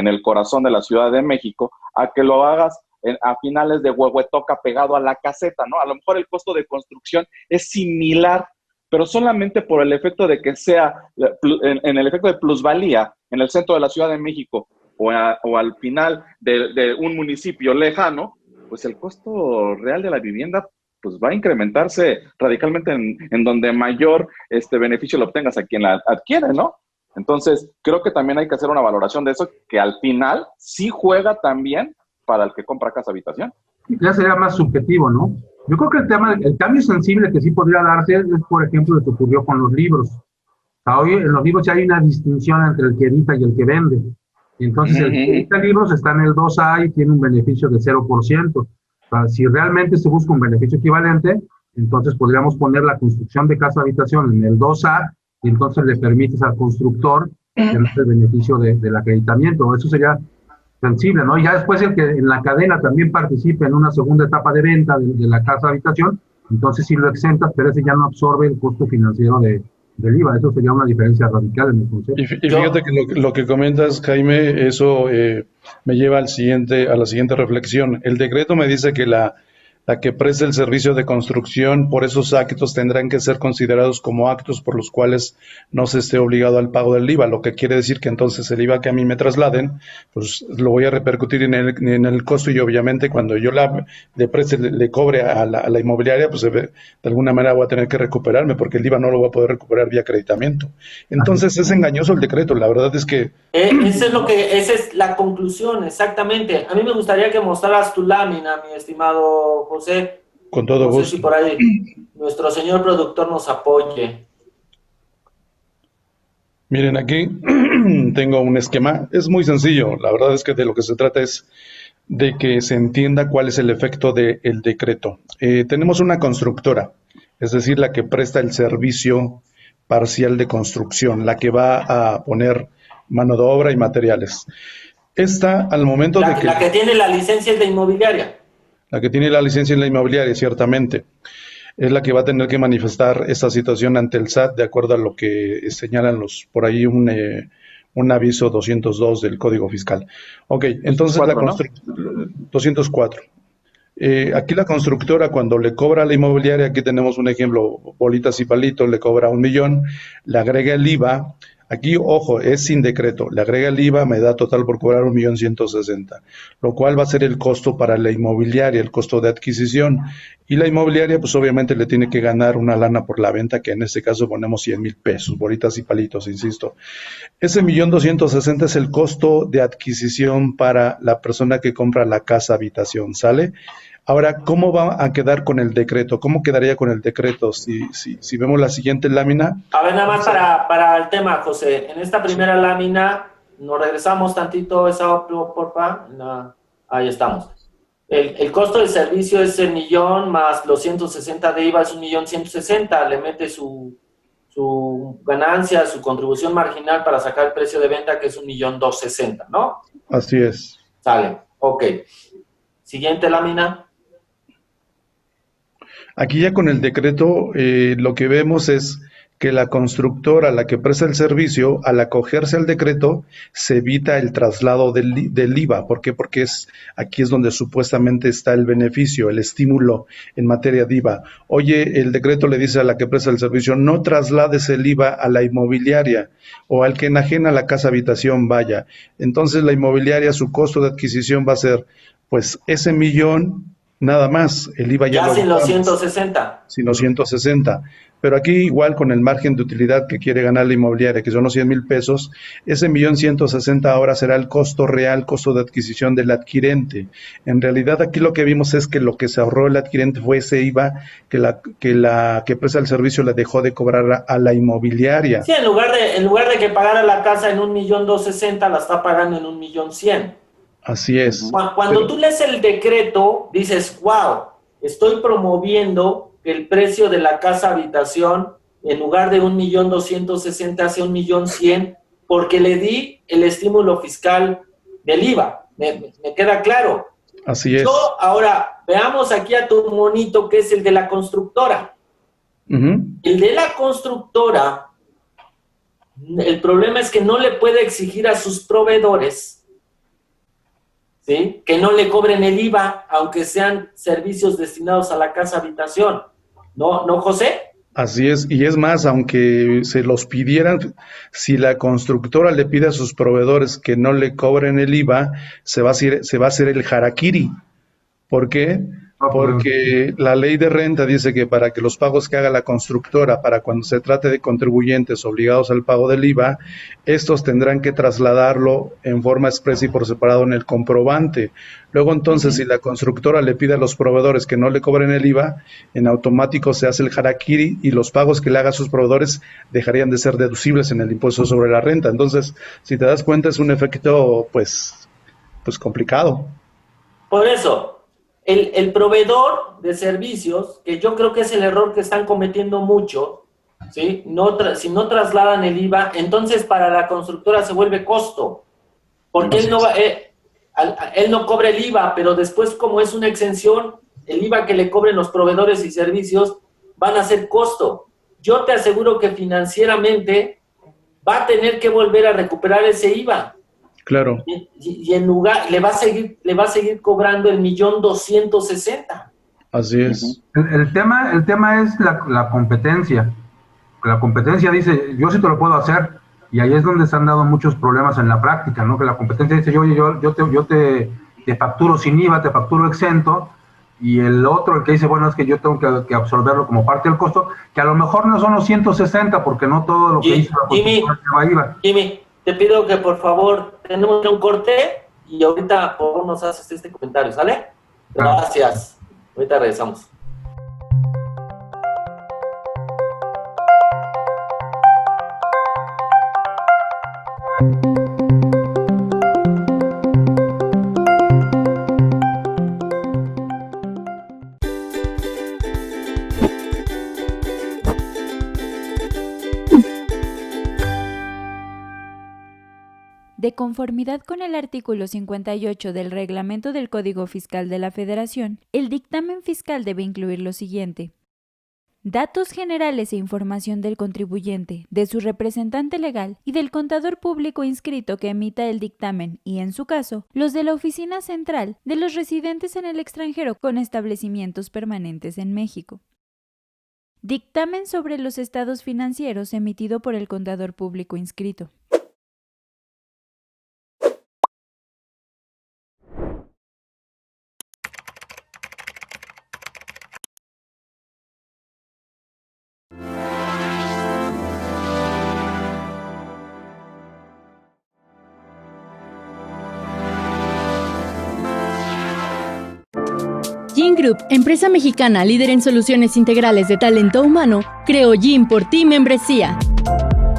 el corazón de la Ciudad de México a que lo hagas a finales de Huehuetoca pegado a la caseta, ¿no? A lo mejor el costo de construcción es similar, pero solamente por el efecto de que sea, en el efecto de plusvalía en el centro de la Ciudad de México, o al final de un municipio lejano, pues el costo real de la vivienda pues va a incrementarse radicalmente en donde mayor beneficio lo obtengas a quien la adquiere, ¿no? Entonces, creo que también hay que hacer una valoración de eso, que al final sí juega también para el que compra casa habitación. Ya sería más subjetivo, ¿no? Yo creo que el cambio sensible que sí podría darse es, por ejemplo, lo que ocurrió con los libros. O sea, hoy en los libros ya hay una distinción entre el que edita y el que vende. Y entonces el que edita libros está en el 2A y tiene un beneficio de 0%. O sea, si realmente se busca un beneficio equivalente, entonces podríamos poner la construcción de casa-habitación en el 2A y entonces le permites al constructor tener el beneficio del acreditamiento. Eso sería sensible, ¿no? Y ya después el que en la cadena también participe en una segunda etapa de venta de la casa-habitación, entonces sí lo exentas, pero ese ya no absorbe el costo financiero del IVA. Eso sería una diferencia radical en el concepto. Y fíjate que lo que comentas, Jaime, eso me lleva a la siguiente reflexión. El decreto me dice que la que preste el servicio de construcción por esos actos tendrán que ser considerados como actos por los cuales no se esté obligado al pago del IVA, lo que quiere decir que entonces el IVA que a mí me trasladen, pues lo voy a repercutir en el costo, y obviamente cuando yo le preste, le cobre a la inmobiliaria, pues de alguna manera voy a tener que recuperarme, porque el IVA no lo voy a poder recuperar vía acreditamiento. Entonces es engañoso el decreto, la verdad es que... Esa es la conclusión, exactamente. A mí me gustaría que mostraras tu lámina, mi estimado José. Con todo gusto. No sé si por ahí nuestro señor productor nos apoye. Miren, aquí tengo un esquema. Es muy sencillo. La verdad es que de lo que se trata es de que se entienda cuál es el efecto del decreto. Tenemos una constructora, es decir, la que presta el servicio parcial de construcción, la que va a poner mano de obra y materiales. Esta, al momento de que... La que tiene la licencia es de inmobiliaria. La que tiene la licencia en la inmobiliaria, ciertamente, es la que va a tener que manifestar esta situación ante el SAT, de acuerdo a lo que señalan por ahí un aviso 202 del Código Fiscal. Ok, entonces 204. Aquí la constructora, cuando le cobra a la inmobiliaria, aquí tenemos un ejemplo, bolitas y palitos, le cobra 1 millón, le agrega el IVA. Aquí, ojo, es sin decreto, le agrega el IVA, me da total por cobrar 1.160.000, lo cual va a ser el costo para la inmobiliaria, el costo de adquisición. Y la inmobiliaria, pues obviamente le tiene que ganar una lana por la venta, que en este caso ponemos 100,000 pesos, bolitas y palitos, insisto. Ese 1.260.000 es el costo de adquisición para la persona que compra la casa habitación, ¿sale? Ahora, ¿cómo va a quedar con el decreto? ¿Cómo quedaría con el decreto? Si vemos la siguiente lámina. A ver, nada más para el tema, José. En esta primera lámina, nos regresamos tantito, esa porfa. Ahí estamos. El costo del servicio es el millón más los 160 de IVA, es 1.160.000. Le mete su ganancia, su contribución marginal para sacar el precio de venta, que es 1.260.000, ¿no? Así es. Sale, ok. Siguiente lámina. Aquí ya con el decreto lo que vemos es que la constructora, la que presta el servicio, al acogerse al decreto, se evita el traslado del IVA. ¿Por qué? Porque aquí es donde supuestamente está el beneficio, el estímulo en materia de IVA. Oye, el decreto le dice a la que presta el servicio, no traslades el IVA a la inmobiliaria o al que enajena la casa habitación, vaya. Entonces la inmobiliaria, su costo de adquisición va a ser, pues, ese millón nada más, el IVA ya sin los 160. Sin los 160. Pero aquí igual con el margen de utilidad que quiere ganar la inmobiliaria, que son los 100,000 pesos, ese 1.160.000 ahora será el costo real, costo de adquisición del adquirente. En realidad aquí lo que vimos es que lo que se ahorró el adquirente fue ese IVA que la que presta el servicio le dejó de cobrar a la inmobiliaria. Sí, en lugar de que pagara la casa en 1.260.000, la está pagando en 1.100.000. Así es. Cuando tú lees el decreto, dices, wow, estoy promoviendo que el precio de la casa habitación, en lugar de 1.260.000, hacia 1.100.000, porque le di el estímulo fiscal del IVA. Me queda claro. Así es. Ahora, veamos aquí a tu monito, que es el de la constructora. El de la constructora, el problema es que no le puede exigir a sus proveedores, ¿sí?, que no le cobren el IVA, aunque sean servicios destinados a la casa habitación. ¿No, José? Así es, y es más, aunque se los pidieran, si la constructora le pide a sus proveedores que no le cobren el IVA, se va a hacer el harakiri. ¿Por qué? Porque la ley de renta dice que para que los pagos que haga la constructora, para cuando se trate de contribuyentes obligados al pago del IVA, estos tendrán que trasladarlo en forma expresa y por separado en el comprobante. Luego entonces, si la constructora le pide a los proveedores que no le cobren el IVA, en automático se hace el harakiri y los pagos que le haga a sus proveedores dejarían de ser deducibles en el impuesto sobre la renta. Entonces, si te das cuenta, es un efecto pues complicado. Por eso, el proveedor de servicios, que yo creo que es el error que están cometiendo mucho, ¿sí? Si no trasladan el IVA, entonces para la constructora se vuelve costo, porque él no cobra el IVA, pero después, como es una exención, el IVA que le cobren los proveedores y servicios van a ser costo. Yo te aseguro que financieramente va a tener que volver a recuperar ese IVA. Claro. Y en lugar, le va a seguir cobrando el 1.260.000. Así es. El tema es la competencia. La competencia dice, yo sí te lo puedo hacer, y ahí es donde se han dado muchos problemas en la práctica, ¿no? Que la competencia dice, yo te facturo sin IVA, te facturo exento, y el otro, el que dice, bueno, es que yo tengo que absorberlo como parte del costo, que a lo mejor no son los 160, porque no todo lo que hizo la constructora lleva IVA. Jimmy, te pido que por favor, tenemos un corte, y ahorita por favor nos haces este comentario, ¿sale? Gracias. Ahorita regresamos. de conformidad con el artículo 58 del Reglamento del Código Fiscal de la Federación, el dictamen fiscal debe incluir lo siguiente: datos generales e información del contribuyente, de su representante legal y del contador público inscrito que emita el dictamen y, en su caso, los de la oficina central de los residentes en el extranjero con establecimientos permanentes en México. Dictamen sobre los estados financieros emitido por el contador público inscrito. Gin Group, empresa mexicana líder en soluciones integrales de talento humano, creó Gin por Ti Membresía.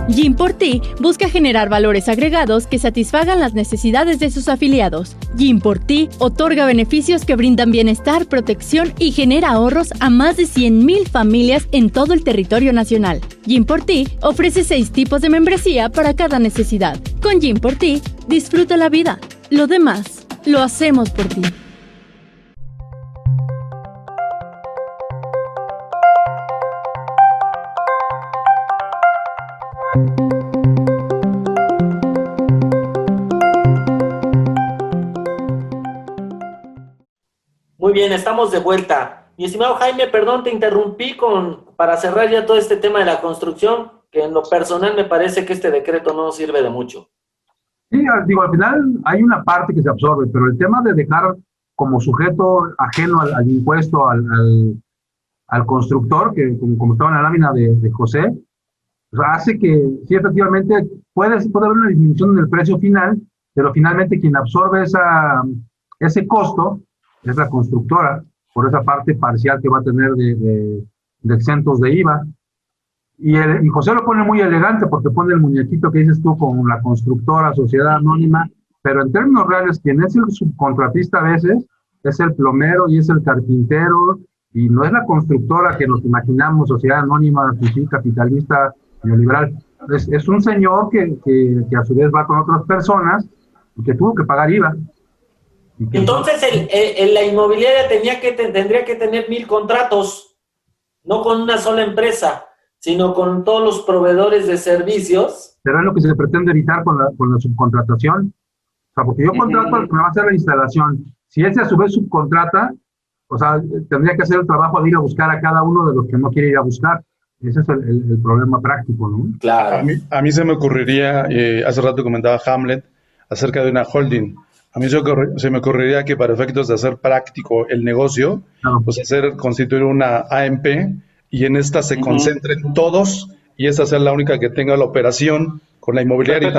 Gin por Ti busca generar valores agregados que satisfagan las necesidades de sus afiliados. Gin por Ti otorga beneficios que brindan bienestar, protección y genera ahorros a más de 100,000 familias en todo el territorio nacional. Gin por Ti ofrece 6 tipos de membresía para cada necesidad. Con Gin por Ti, disfruta la vida. Lo demás, lo hacemos por ti. Muy bien, estamos de vuelta. Mi estimado Jaime, perdón, te interrumpí para cerrar ya todo este tema de la construcción, que en lo personal me parece que este decreto no sirve de mucho. Sí, digo, al final hay una parte que se absorbe, pero el tema de dejar como sujeto ajeno al impuesto al constructor, que como estaba en la lámina de José, o sea, hace que, sí, efectivamente, puede haber una disminución en el precio final, pero finalmente quien absorbe ese costo es la constructora, por esa parte parcial que va a tener de exentos de IVA. Y José lo pone muy elegante porque pone el muñequito que dices tú con la constructora, sociedad anónima, pero en términos reales, quien es el subcontratista a veces es el plomero y es el carpintero, y no es la constructora que nos imaginamos, sociedad anónima, capitalista, neoliberal. Es un señor que a su vez va con otras personas y que tuvo que pagar IVA. Entonces, la inmobiliaria tendría que tener 1,000 contratos, no con una sola empresa, sino con todos los proveedores de servicios. Pero es lo que se pretende evitar con la subcontratación. O sea, porque yo contrato al que me va a hacer la instalación. Si ese a su vez subcontrata, o sea, tendría que hacer el trabajo de ir a buscar a cada uno de los que no quiere ir a buscar. Ese es el problema práctico, ¿no? Claro. A mí se me ocurriría, hace rato comentaba Hamlet, acerca de una holding. A mí se me ocurriría que para efectos de hacer práctico el negocio, pues constituir una AMP y en esta se concentren todos y esta sea la única que tenga la operación con la inmobiliaria.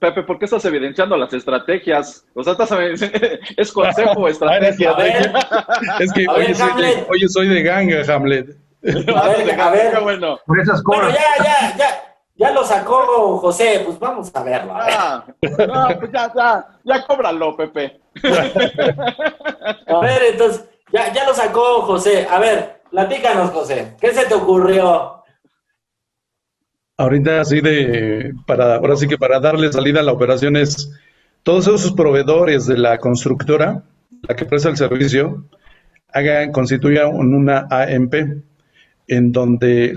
Pepe, ¿por qué estás evidenciando las estrategias? O sea, es consejo, estrategia. Es que hoy soy de ganga, Hamlet. A ver. Bueno. Por esas cosas. Bueno, ya lo sacó José, pues vamos a verlo. Pues ya cóbralo, Pepe. A ver, entonces, ya lo sacó José. A ver, platícanos, José. ¿Qué se te ocurrió? Ahorita ahora sí que para darle salida a la operación es todos esos proveedores de la constructora, la que presta el servicio, constituyan una AMP. En donde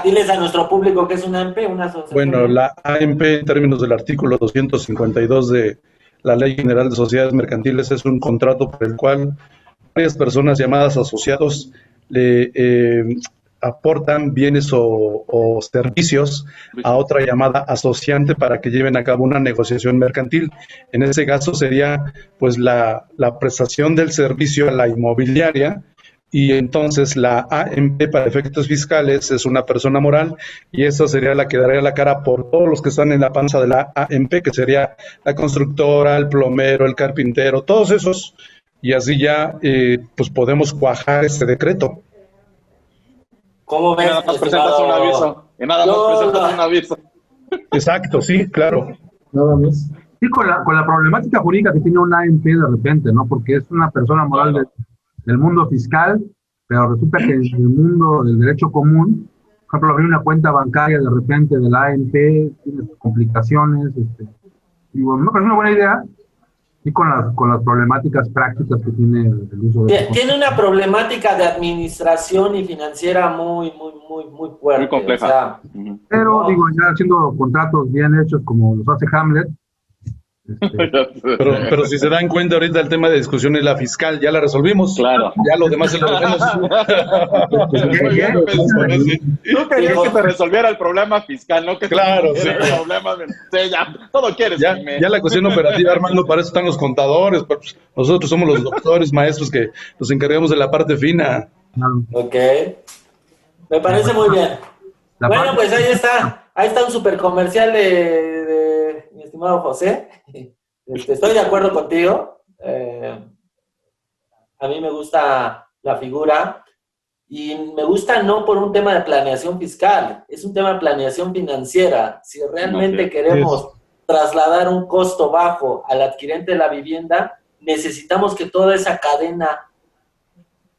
Diles a nuestro público que es una AMP, una asociación. Bueno, la AMP en términos del artículo 252 de la Ley General de Sociedades Mercantiles es un contrato por el cual varias personas llamadas asociados le aportan bienes o servicios a otra llamada asociante para que lleven a cabo una negociación mercantil. En ese caso sería pues la prestación del servicio a la inmobiliaria. Y entonces la AMP para efectos fiscales es una persona moral y esa sería la que daría la cara por todos los que están en la panza de la AMP, que sería la constructora, el plomero, el carpintero, todos esos. Y así ya pues podemos cuajar este decreto. ¿Cómo ves? Nada más presentas un aviso. Un aviso. Exacto, sí, claro. Nada más. Sí, con la problemática jurídica que tiene una AMP de repente, ¿no? Porque es una persona moral del mundo fiscal, pero resulta que en el mundo del derecho común, por ejemplo, abrir una cuenta bancaria de repente de la AMP tiene complicaciones, Digo, me parece una buena idea, y con las problemáticas prácticas que tiene el uso de... Tiene una problemática de administración y financiera muy fuerte. Muy compleja. O sea, pero, digo, ya haciendo contratos bien hechos como los hace Hamlet. Pero si se dan cuenta, ahorita el tema de discusión es la fiscal, ya la resolvimos. Claro. Ya lo demás se lo dejamos. Tú querías que te resolviera el problema fiscal, no que claro, sí. El problema ya, todo quieres. Ya la cuestión operativa, Armando, para eso están los contadores. Pues, nosotros somos los doctores, maestros que nos encargamos de la parte fina. Ok. Me parece muy bien. Bueno, pues ahí está. Ahí está un super comercial de mi estimado José. Estoy de acuerdo contigo. A mí me gusta la figura y me gusta no por un tema de planeación fiscal, es un tema de planeación financiera. Si realmente queremos trasladar un costo bajo al adquirente de la vivienda, necesitamos que toda esa cadena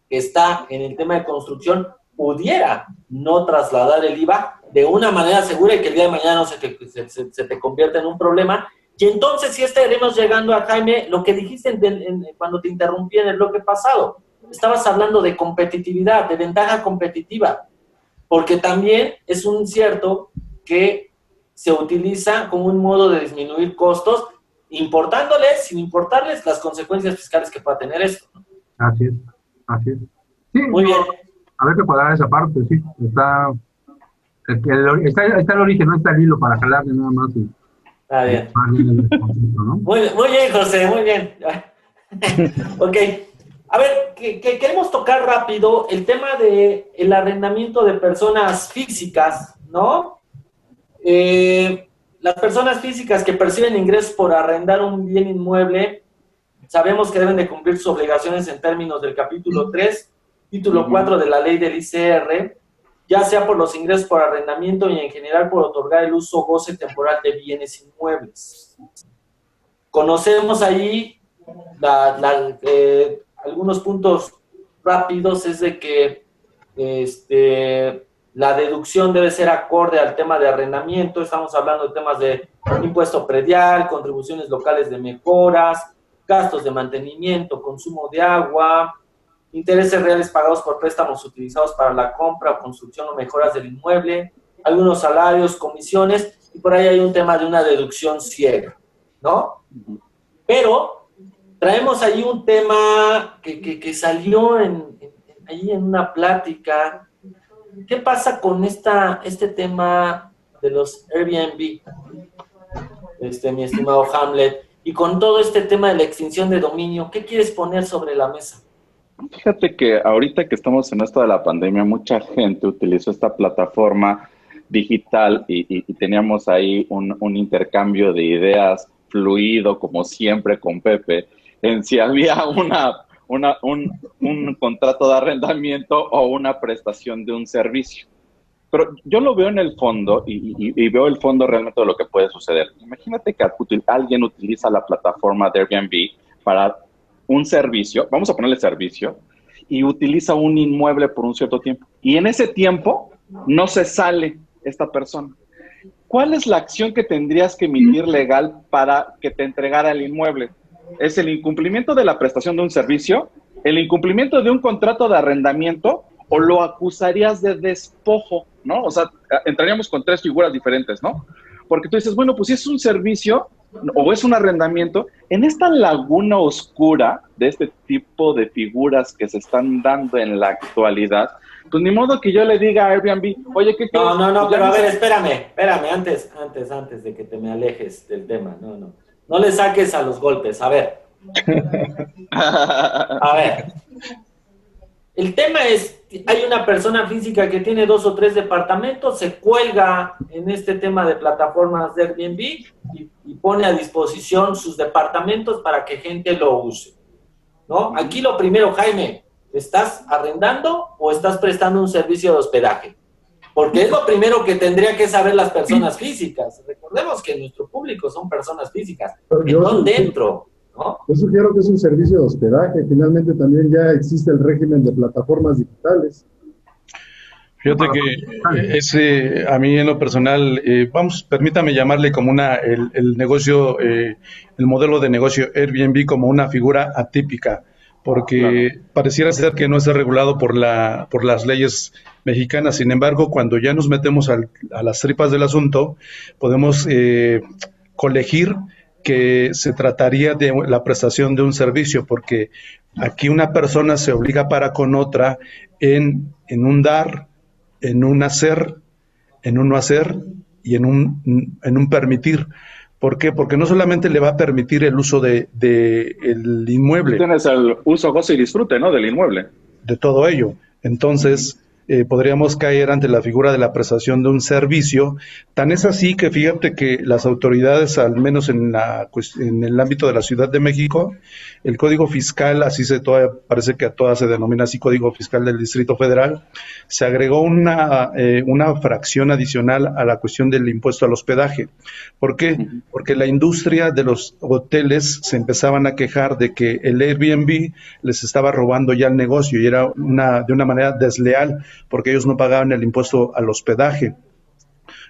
que está en el tema de construcción pudiera no trasladar el IVA de una manera segura y que el día de mañana no se te convierta en un problema. Y entonces sí estaremos llegando a, Jaime, lo que dijiste cuando te interrumpí en el bloque pasado. Estabas hablando de competitividad, de ventaja competitiva, porque también es un cierto que se utiliza como un modo de disminuir costos, importándoles, sin importarles las consecuencias fiscales que pueda tener esto, ¿no? Así es. Sí, muy bien. A ver, que cuadrar esa parte, sí. Está el origen, no está el hilo para jalarle nada más. Está bien. ¿No? Muy bien, José, muy bien. Ok. A ver, que queremos tocar rápido el tema de el arrendamiento de personas físicas, ¿no? Las personas físicas que perciben ingresos por arrendar un bien inmueble, sabemos que deben de cumplir sus obligaciones en términos del capítulo 3, título 4 de la ley del ICR, ya sea por los ingresos por arrendamiento y en general por otorgar el uso o goce temporal de bienes inmuebles. Conocemos ahí algunos puntos rápidos, es de que la deducción debe ser acorde al tema de arrendamiento. Estamos hablando de temas de impuesto predial, contribuciones locales de mejoras, gastos de mantenimiento, consumo de agua, intereses reales pagados por préstamos utilizados para la compra o construcción o mejoras del inmueble, algunos salarios, comisiones, y por ahí hay un tema de una deducción ciega, ¿no? Pero traemos ahí un tema que salió ahí en una plática. ¿Qué pasa con este tema de los Airbnb, mi estimado Hamlet? Y con todo este tema de la extinción de dominio, ¿qué quieres poner sobre la mesa? Fíjate que ahorita que estamos en esto de la pandemia, mucha gente utilizó esta plataforma digital y teníamos ahí un intercambio de ideas fluido, como siempre con Pepe, en si había un contrato de arrendamiento o una prestación de un servicio. Pero yo lo veo en el fondo y veo el fondo realmente de lo que puede suceder. Imagínate que alguien utiliza la plataforma de Airbnb para un servicio, vamos a ponerle servicio, y utiliza un inmueble por un cierto tiempo. Y en ese tiempo no se sale esta persona. ¿Cuál es la acción que tendrías que emitir legal para que te entregara el inmueble? ¿Es el incumplimiento de la prestación de un servicio? ¿El incumplimiento de un contrato de arrendamiento? ¿O lo acusarías de despojo? ¿No? O sea, entraríamos con tres figuras diferentes, ¿no? Porque tú dices, bueno, pues si es un servicio o es un arrendamiento, en esta laguna oscura de este tipo de figuras que se están dando en la actualidad, pues ni modo que yo le diga a Airbnb, oye, ¿qué crees? No, pero a ver, espérame, antes de que te me alejes del tema, no le saques a los golpes, a ver. A ver. El tema es, hay una persona física que tiene 2 o 3 departamentos, se cuelga en este tema de plataformas de Airbnb y pone a disposición sus departamentos para que gente lo use, ¿no? Aquí lo primero, Jaime, ¿estás arrendando o estás prestando un servicio de hospedaje? Porque es lo primero que tendría que saber las personas físicas. Recordemos que nuestro público son personas físicas. ¿En dónde entro? ¿No? Yo sugiero que es un servicio de hospedaje. Finalmente también ya existe el régimen de plataformas digitales. Fíjate que ese, a mí en lo personal, permítame llamarle como el negocio, el modelo de negocio Airbnb como una figura atípica, porque pareciera ser que no está regulado por las leyes mexicanas. Sin embargo, cuando ya nos metemos a las tripas del asunto, podemos colegir que se trataría de la prestación de un servicio, porque aquí una persona se obliga para con otra en un dar, en un hacer, en un no hacer y en un permitir. ¿Por qué? Porque no solamente le va a permitir el uso de el inmueble. Tienes el uso, goce y disfrute, ¿no? Del inmueble. De todo ello. Entonces, podríamos caer ante la figura de la prestación de un servicio. Tan es así que fíjate que las autoridades, al menos en el ámbito de la Ciudad de México, el Código Fiscal, parece que a todas se denomina así, Código Fiscal del Distrito Federal, se agregó una fracción adicional a la cuestión del impuesto al hospedaje. ¿Por qué? Porque la industria de los hoteles se empezaban a quejar de que el Airbnb les estaba robando ya el negocio y era de una manera desleal, porque ellos no pagaban el impuesto al hospedaje.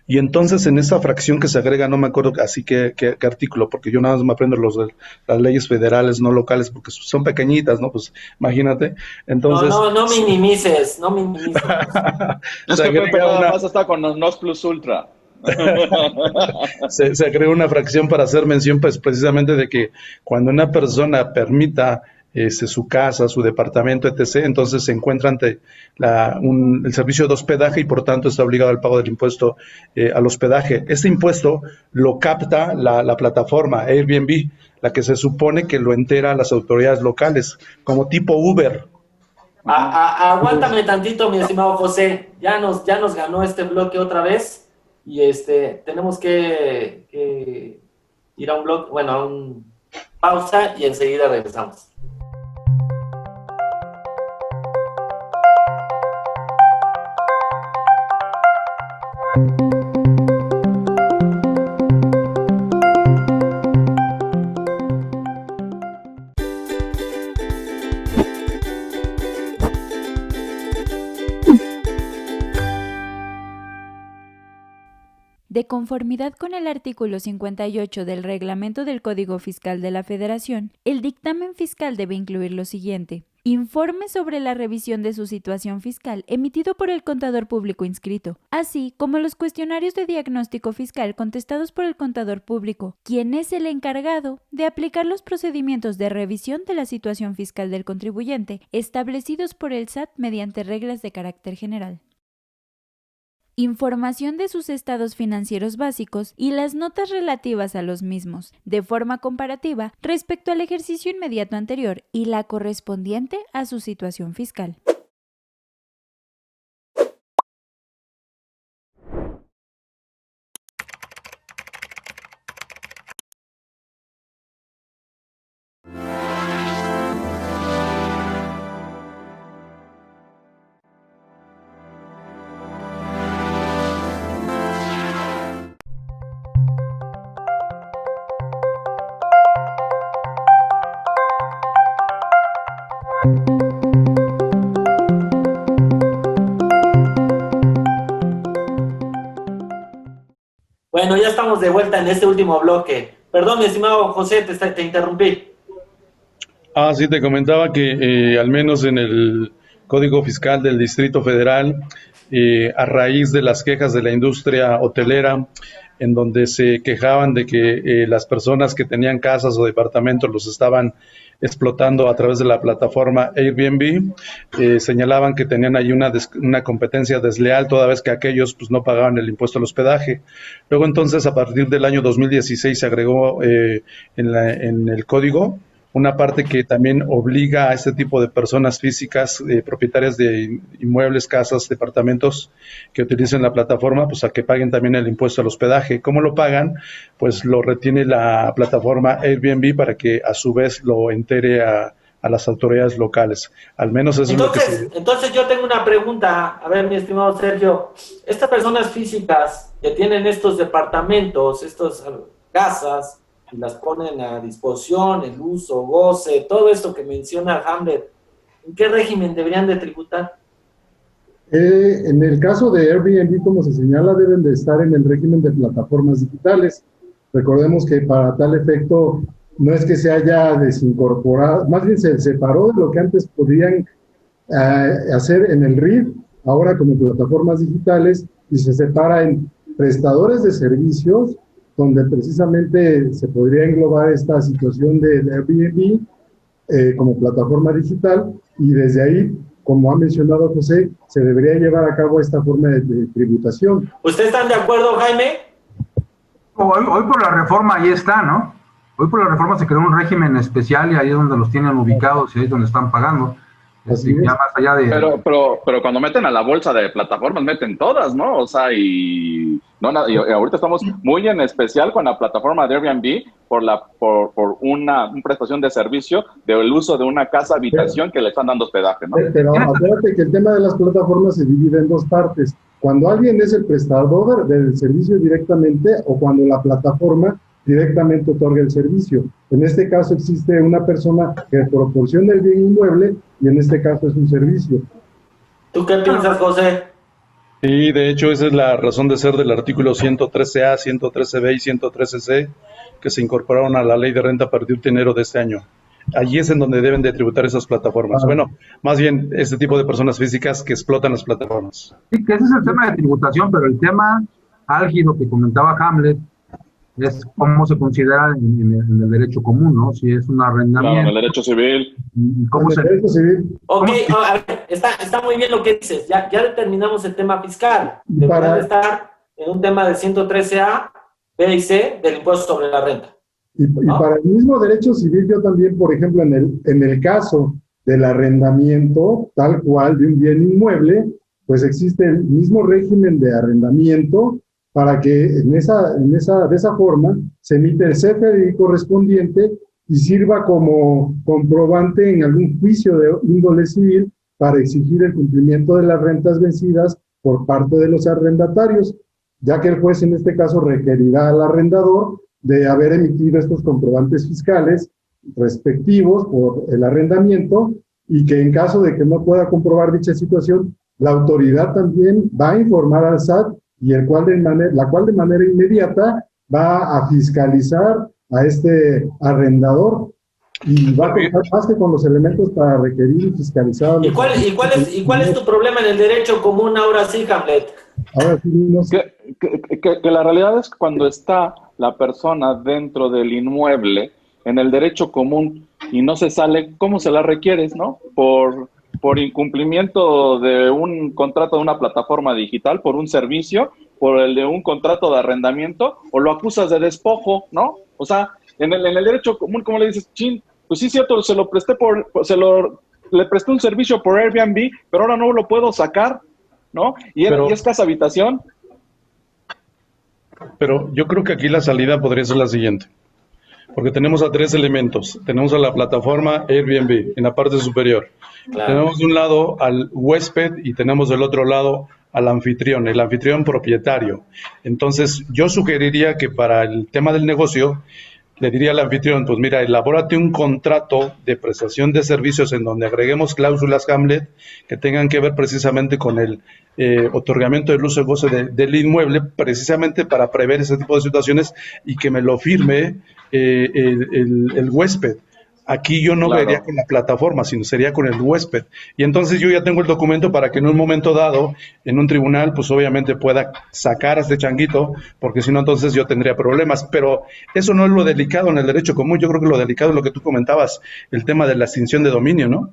Y entonces en esa fracción que se agrega, no me acuerdo así qué artículo, porque yo nada más me aprendo las leyes federales, no locales, porque son pequeñitas, ¿no? Pues imagínate. Entonces, no minimices, no minimices. Es que Pepe nada más está con los NOS Plus Ultra. se agregó una fracción para hacer mención, pues precisamente de que cuando una persona permita su casa, su departamento, etc., entonces se encuentra ante el servicio de hospedaje y por tanto está obligado al pago del impuesto al hospedaje. Este impuesto lo capta la plataforma Airbnb, la que se supone que lo entera a las autoridades locales, como tipo Uber. Aguántame tantito, mi estimado José, ya nos ganó este bloque otra vez y tenemos que ir a un bloque, bueno, a un pausa y enseguida regresamos. De conformidad con el artículo 58 del Reglamento del Código Fiscal de la Federación, el dictamen fiscal debe incluir lo siguiente: informe sobre la revisión de su situación fiscal emitido por el contador público inscrito, así como los cuestionarios de diagnóstico fiscal contestados por el contador público, quien es el encargado de aplicar los procedimientos de revisión de la situación fiscal del contribuyente establecidos por el SAT mediante reglas de carácter general. Información de sus estados financieros básicos y las notas relativas a los mismos, de forma comparativa respecto al ejercicio inmediato anterior y la correspondiente a su situación fiscal. Bueno, ya estamos de vuelta en este último bloque. Perdón, mi estimado José, te interrumpí. Sí, te comentaba que al menos en el Código Fiscal del Distrito Federal, a raíz de las quejas de la industria hotelera, en donde se quejaban de que las personas que tenían casas o departamentos los estaban explotando a través de la plataforma Airbnb, señalaban que tenían ahí una competencia desleal toda vez que aquellos pues no pagaban el impuesto al hospedaje. Luego entonces, a partir del año 2016 se agregó en el código una parte que también obliga a este tipo de personas físicas, propietarias de inmuebles, casas, departamentos que utilicen la plataforma, pues a que paguen también el impuesto al hospedaje. ¿Cómo lo pagan? Pues lo retiene la plataforma Airbnb para que a su vez lo entere a las autoridades locales. Al menos eso Entonces yo tengo una pregunta, a ver, mi estimado Sergio, estas personas físicas que tienen estos departamentos, estas casas, y las ponen a disposición, el uso, goce, todo esto que menciona Hamlet, ¿en qué régimen deberían de tributar? En el caso de Airbnb, como se señala, deben de estar en el régimen de plataformas digitales. Recordemos que para tal efecto no es que se haya desincorporado, más bien se separó de lo que antes podían hacer en el RIF, ahora como plataformas digitales, y se separa en prestadores de servicios, donde precisamente se podría englobar esta situación de Airbnb como plataforma digital, y desde ahí, como ha mencionado José, se debería llevar a cabo esta forma de tributación. ¿Ustedes están de acuerdo, Jaime? Hoy por la reforma ahí está, ¿no? Hoy por la reforma se creó un régimen especial y ahí es donde los tienen ubicados y ahí es donde están pagando. Así ya es. más allá de... Pero cuando meten a la bolsa de plataformas, meten todas, ¿no? O sea, y ahorita estamos muy en especial con la plataforma de Airbnb por una prestación de servicio del uso de una casa habitación que le están dando hospedaje, ¿no? Pero acuérdate que el tema de las plataformas se divide en dos partes. Cuando alguien es el prestador del servicio directamente o cuando la plataforma directamente otorga el servicio. En este caso existe una persona que proporciona el bien inmueble y en este caso es un servicio. ¿Tú qué piensas, José? Sí, de hecho esa es la razón de ser del artículo 113A, 113B y 113C que se incorporaron a la ley de renta a partir de enero de este año. Allí es en donde deben de tributar esas plataformas. Bueno, más bien este tipo de personas físicas que explotan las plataformas. Sí, que ese es el tema de tributación, pero el tema álgido que comentaba Hamlet es cómo se considera en el derecho común, ¿no? Si es un arrendamiento. Claro, en el derecho civil. ¿Cómo se... derecho civil. Ok, a ver, está muy bien lo que dices. Ya determinamos el tema fiscal. Debería de estar en un tema del 113A, B y C del impuesto sobre la renta. Y para el mismo derecho civil, yo también, por ejemplo, en el caso del arrendamiento, tal cual, de un bien inmueble, pues existe el mismo régimen de arrendamiento para que de esa forma se emite el CFDI correspondiente y sirva como comprobante en algún juicio de índole civil para exigir el cumplimiento de las rentas vencidas por parte de los arrendatarios, ya que el juez en este caso requerirá al arrendador de haber emitido estos comprobantes fiscales respectivos por el arrendamiento y que en caso de que no pueda comprobar dicha situación, la autoridad también va a informar al SAT y la cual de manera inmediata va a fiscalizar a este arrendador y va a contar más que con los elementos para requerir y fiscalizar. ¿Y cuál es tu problema en el derecho común ahora sí, Hamlet? Ahora sí, no sé. Que la realidad es que cuando está la persona dentro del inmueble, en el derecho común, y no se sale, ¿cómo se la requieres, no? Por incumplimiento de un contrato de una plataforma digital, por un servicio, por el de un contrato de arrendamiento, o lo acusas de despojo, ¿no? O sea, en el derecho común, ¿cómo le dices? Chin, pues sí es cierto, le presté un servicio por Airbnb, pero ahora no lo puedo sacar, ¿no? Y es casa habitación. Pero yo creo que aquí la salida podría ser la siguiente, porque tenemos a tres elementos. Tenemos a la plataforma Airbnb en la parte superior. Claro. Tenemos de un lado al huésped y tenemos del otro lado al anfitrión, el anfitrión propietario. Entonces, yo sugeriría que para el tema del negocio, le diría al anfitrión, pues mira, elabórate un contrato de prestación de servicios en donde agreguemos cláusulas Hamlet que tengan que ver precisamente con el otorgamiento del uso y goce del inmueble, precisamente para prever ese tipo de situaciones y que me lo firme el huésped. Aquí yo no vería con la plataforma, sino sería con el huésped. Y entonces yo ya tengo el documento para que en un momento dado, en un tribunal, pues obviamente pueda sacar a este changuito, porque si no, entonces yo tendría problemas. Pero eso no es lo delicado en el derecho común. Yo creo que lo delicado es lo que tú comentabas, el tema de la extinción de dominio, ¿no?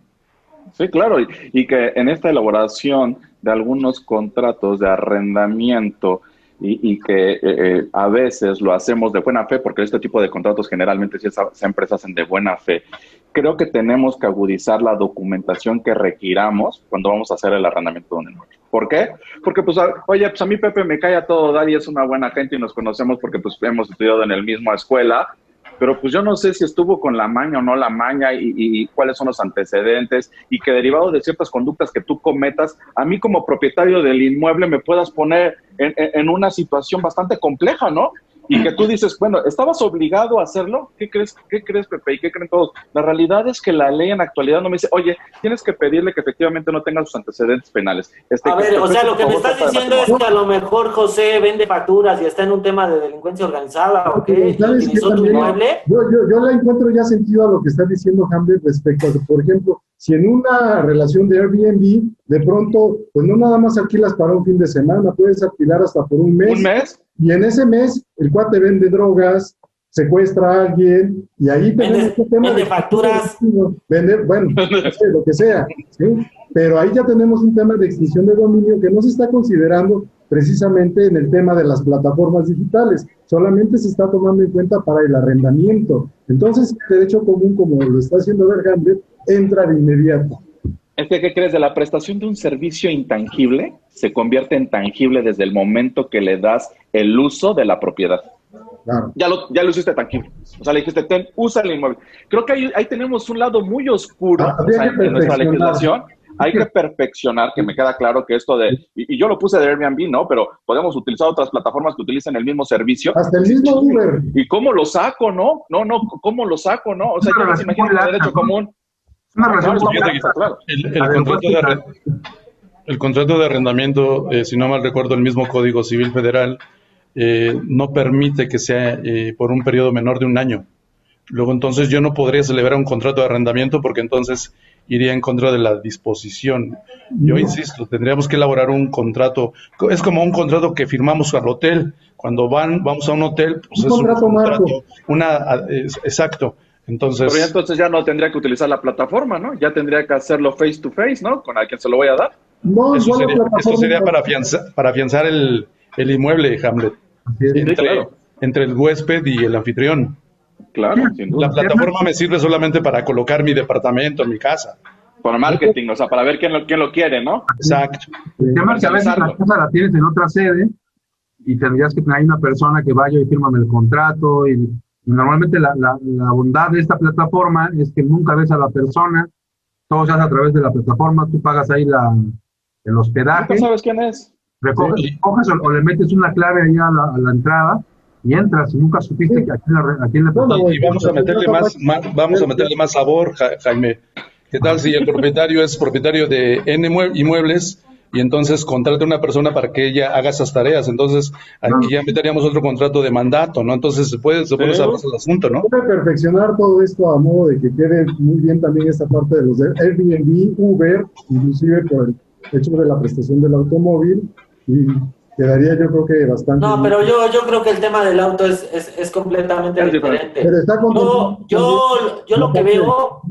Sí, claro. Y que en esta elaboración de algunos contratos de arrendamiento y que a veces lo hacemos de buena fe, porque este tipo de contratos generalmente siempre se hacen de buena fe. Creo que tenemos que agudizar la documentación que requiramos cuando vamos a hacer el arrendamiento de un inmueble. ¿Por qué? Porque, pues, oye, pues a mí Pepe me cae a todo dar y es una buena gente y nos conocemos porque, pues, hemos estudiado en la misma escuela, pero pues yo no sé si estuvo con la maña o no la maña y cuáles son los antecedentes y que derivado de ciertas conductas que tú cometas, a mí como propietario del inmueble me puedas poner en una situación bastante compleja, ¿no? y que tú dices, bueno, ¿estabas obligado a hacerlo? ¿Qué crees, Pepe? ¿Y qué creen todos? La realidad es que la ley en actualidad no me dice, oye, tienes que pedirle que efectivamente no tenga sus antecedentes penales. A ver, o sea, lo que me estás diciendo es que a lo mejor José vende facturas y está en un tema de delincuencia organizada, ¿o qué? ¿Sabes qué? ¿Utilizó tu inmueble? Yo le encuentro ya sentido a lo que está diciendo Hamlet respecto a que, por ejemplo, si en una relación de Airbnb, de pronto, pues no nada más alquilas para un fin de semana, puedes alquilar hasta por un mes. ¿Un mes? Y en ese mes, el cuate vende drogas, secuestra a alguien, y ahí tenemos un tema vende facturas. Bueno, no sé, lo que sea, ¿sí? Pero ahí ya tenemos un tema de extinción de dominio que no se está considerando precisamente en el tema de las plataformas digitales, solamente se está tomando en cuenta para el arrendamiento. Entonces, el derecho común, como lo está haciendo Hamlet, entra de inmediato. Es que, ¿qué crees? De la prestación de un servicio intangible se convierte en tangible desde el momento que le das el uso de la propiedad. Claro. Ya lo hiciste tangible. O sea, le dijiste, usa el inmueble. Creo que ahí tenemos un lado muy oscuro en nuestra legislación. Hay que perfeccionar, que me queda claro que esto de, y yo lo puse de Airbnb, ¿no? Pero podemos utilizar otras plataformas que utilicen el mismo servicio. Hasta el mismo Uber. ¿Y cómo lo saco, no? ¿Cómo lo saco, no? O sea, yo me imagino el derecho común. El contrato de arrendamiento, si no mal recuerdo, el mismo Código Civil Federal no permite que sea por un periodo menor de un año. Luego, entonces, yo no podría celebrar un contrato de arrendamiento porque entonces iría en contra de la disposición. Yo insisto, tendríamos que elaborar un contrato. Es como un contrato que firmamos al hotel. Cuando vamos a un hotel, pues es un contrato. Exacto. Entonces, pero entonces ya no tendría que utilizar la plataforma, ¿no? Ya tendría que hacerlo face to face, ¿no? Con a quien se lo voy a dar. No, eso sería para afianzar el inmueble, Hamlet. Entre el huésped y el anfitrión. Claro, sin duda. La plataforma me sirve solamente para colocar mi departamento, mi casa. Para marketing, o sea, para ver quién lo quiere, ¿no? Exacto. El tema es que a veces la casa la tienes en otra sede y tendrías que tener una persona que vaya y firme el contrato y normalmente la bondad de esta plataforma es que nunca ves a la persona, todo se hace a través de la plataforma, tú pagas ahí el hospedaje. ¿Nunca sabes quién es? Recoges o le metes una clave ahí a la entrada y entras y nunca supiste que a quién le y vamos a meterle más sabor, Jaime. ¿Qué tal si el propietario es propietario de N inmuebles y entonces contrata a una persona para que ella haga esas tareas? Entonces aquí ya meteríamos otro contrato de mandato, ¿no? Entonces se puede saber el asunto, ¿no? Puede perfeccionar todo esto a modo de que quede muy bien también esta parte de los de Airbnb, Uber, inclusive por el hecho de la prestación del automóvil, y quedaría yo creo que bastante... No, pero yo creo que el tema del auto es completamente diferente. Pero está yo lo que veo...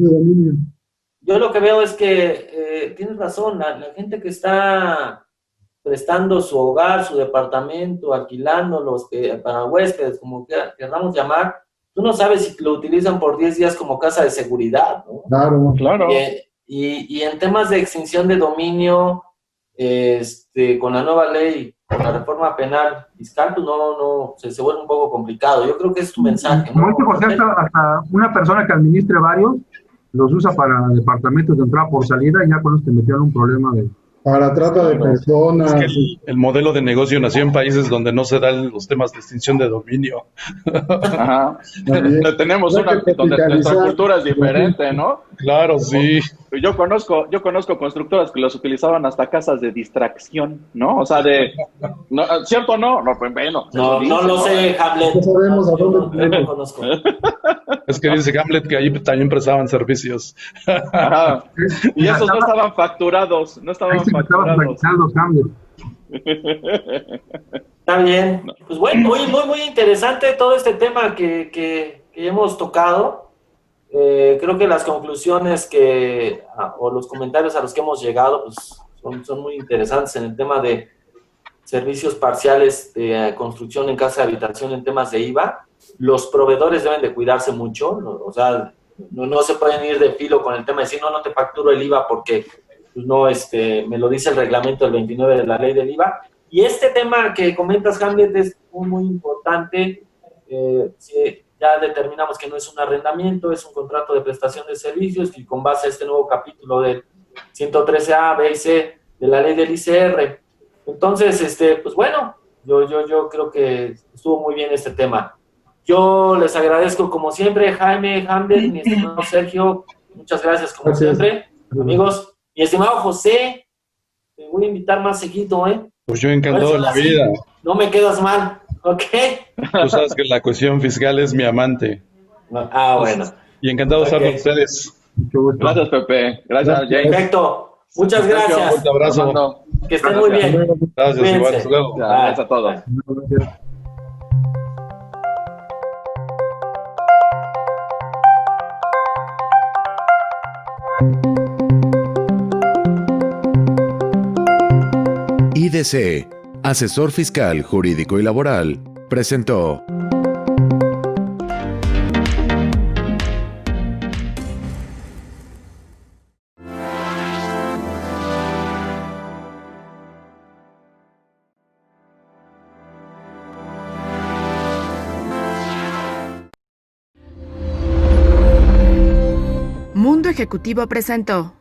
Yo lo que veo es que tienes razón, la gente que está prestando su hogar, su departamento, alquilándolos para huéspedes, como queramos llamar, tú no sabes si lo utilizan por 10 días como casa de seguridad, ¿no? Claro. Y en temas de extinción de dominio, con la nueva ley, con la reforma penal fiscal, pues se vuelve un poco complicado. Yo creo que es tu mensaje, ¿no? Porque hasta una persona que administre varios los usa para departamentos de entrada por salida y ya con eso te metieron un problema para trata de personas. Es que el modelo de negocio nació en países donde no se dan los temas de extinción de dominio. Ajá. Tenemos donde nuestra cultura es diferente, ¿no? Claro, sí. Yo conozco constructoras que los utilizaban hasta casas de distracción, ¿no? O sea, ¿cierto o no? No, pues bueno. No lo sé, Hamlet. No sabemos a dónde. No lo conozco. Es que dice Hamlet que ahí también prestaban servicios. Ajá. Y esos no estaban facturados. No estaban facturados. Está bien. Pues bueno, muy interesante todo este tema que hemos tocado. Creo que las conclusiones o los comentarios a los que hemos llegado pues, son muy interesantes en el tema de servicios parciales de construcción en casa de habitación en temas de IVA. Los proveedores deben de cuidarse mucho, ¿no? O sea, no se pueden ir de filo con el tema de decir, no te facturo el IVA porque pues, no, me lo dice el reglamento del 29 de la ley del IVA. Y este tema que comentas, Hamlet, es muy importante. Si ya determinamos que no es un arrendamiento, es un contrato de prestación de servicios y con base a este nuevo capítulo del 113A, B y C de la ley del ICR. Entonces, pues bueno, Yo creo que estuvo muy bien este tema. Yo les agradezco como siempre, Jaime, Hamber, mi estimado Sergio, muchas gracias como siempre, amigos. Mi estimado José, te voy a invitar más seguido, ¿eh? Pues yo encantado de la vida. No me quedas mal, ¿ok? Tú sabes que la cuestión fiscal es mi amante. Bueno. Y encantado de estar con ustedes. Gracias, Pepe. Gracias, James. Perfecto. Muchas gracias. Un fuerte abrazo. Armando. Que estén muy bien. Gracias, igual. Hasta luego. Gracias a todos. IDC, Asesor Fiscal, Jurídico y Laboral, presentó. Mundo Ejecutivo presentó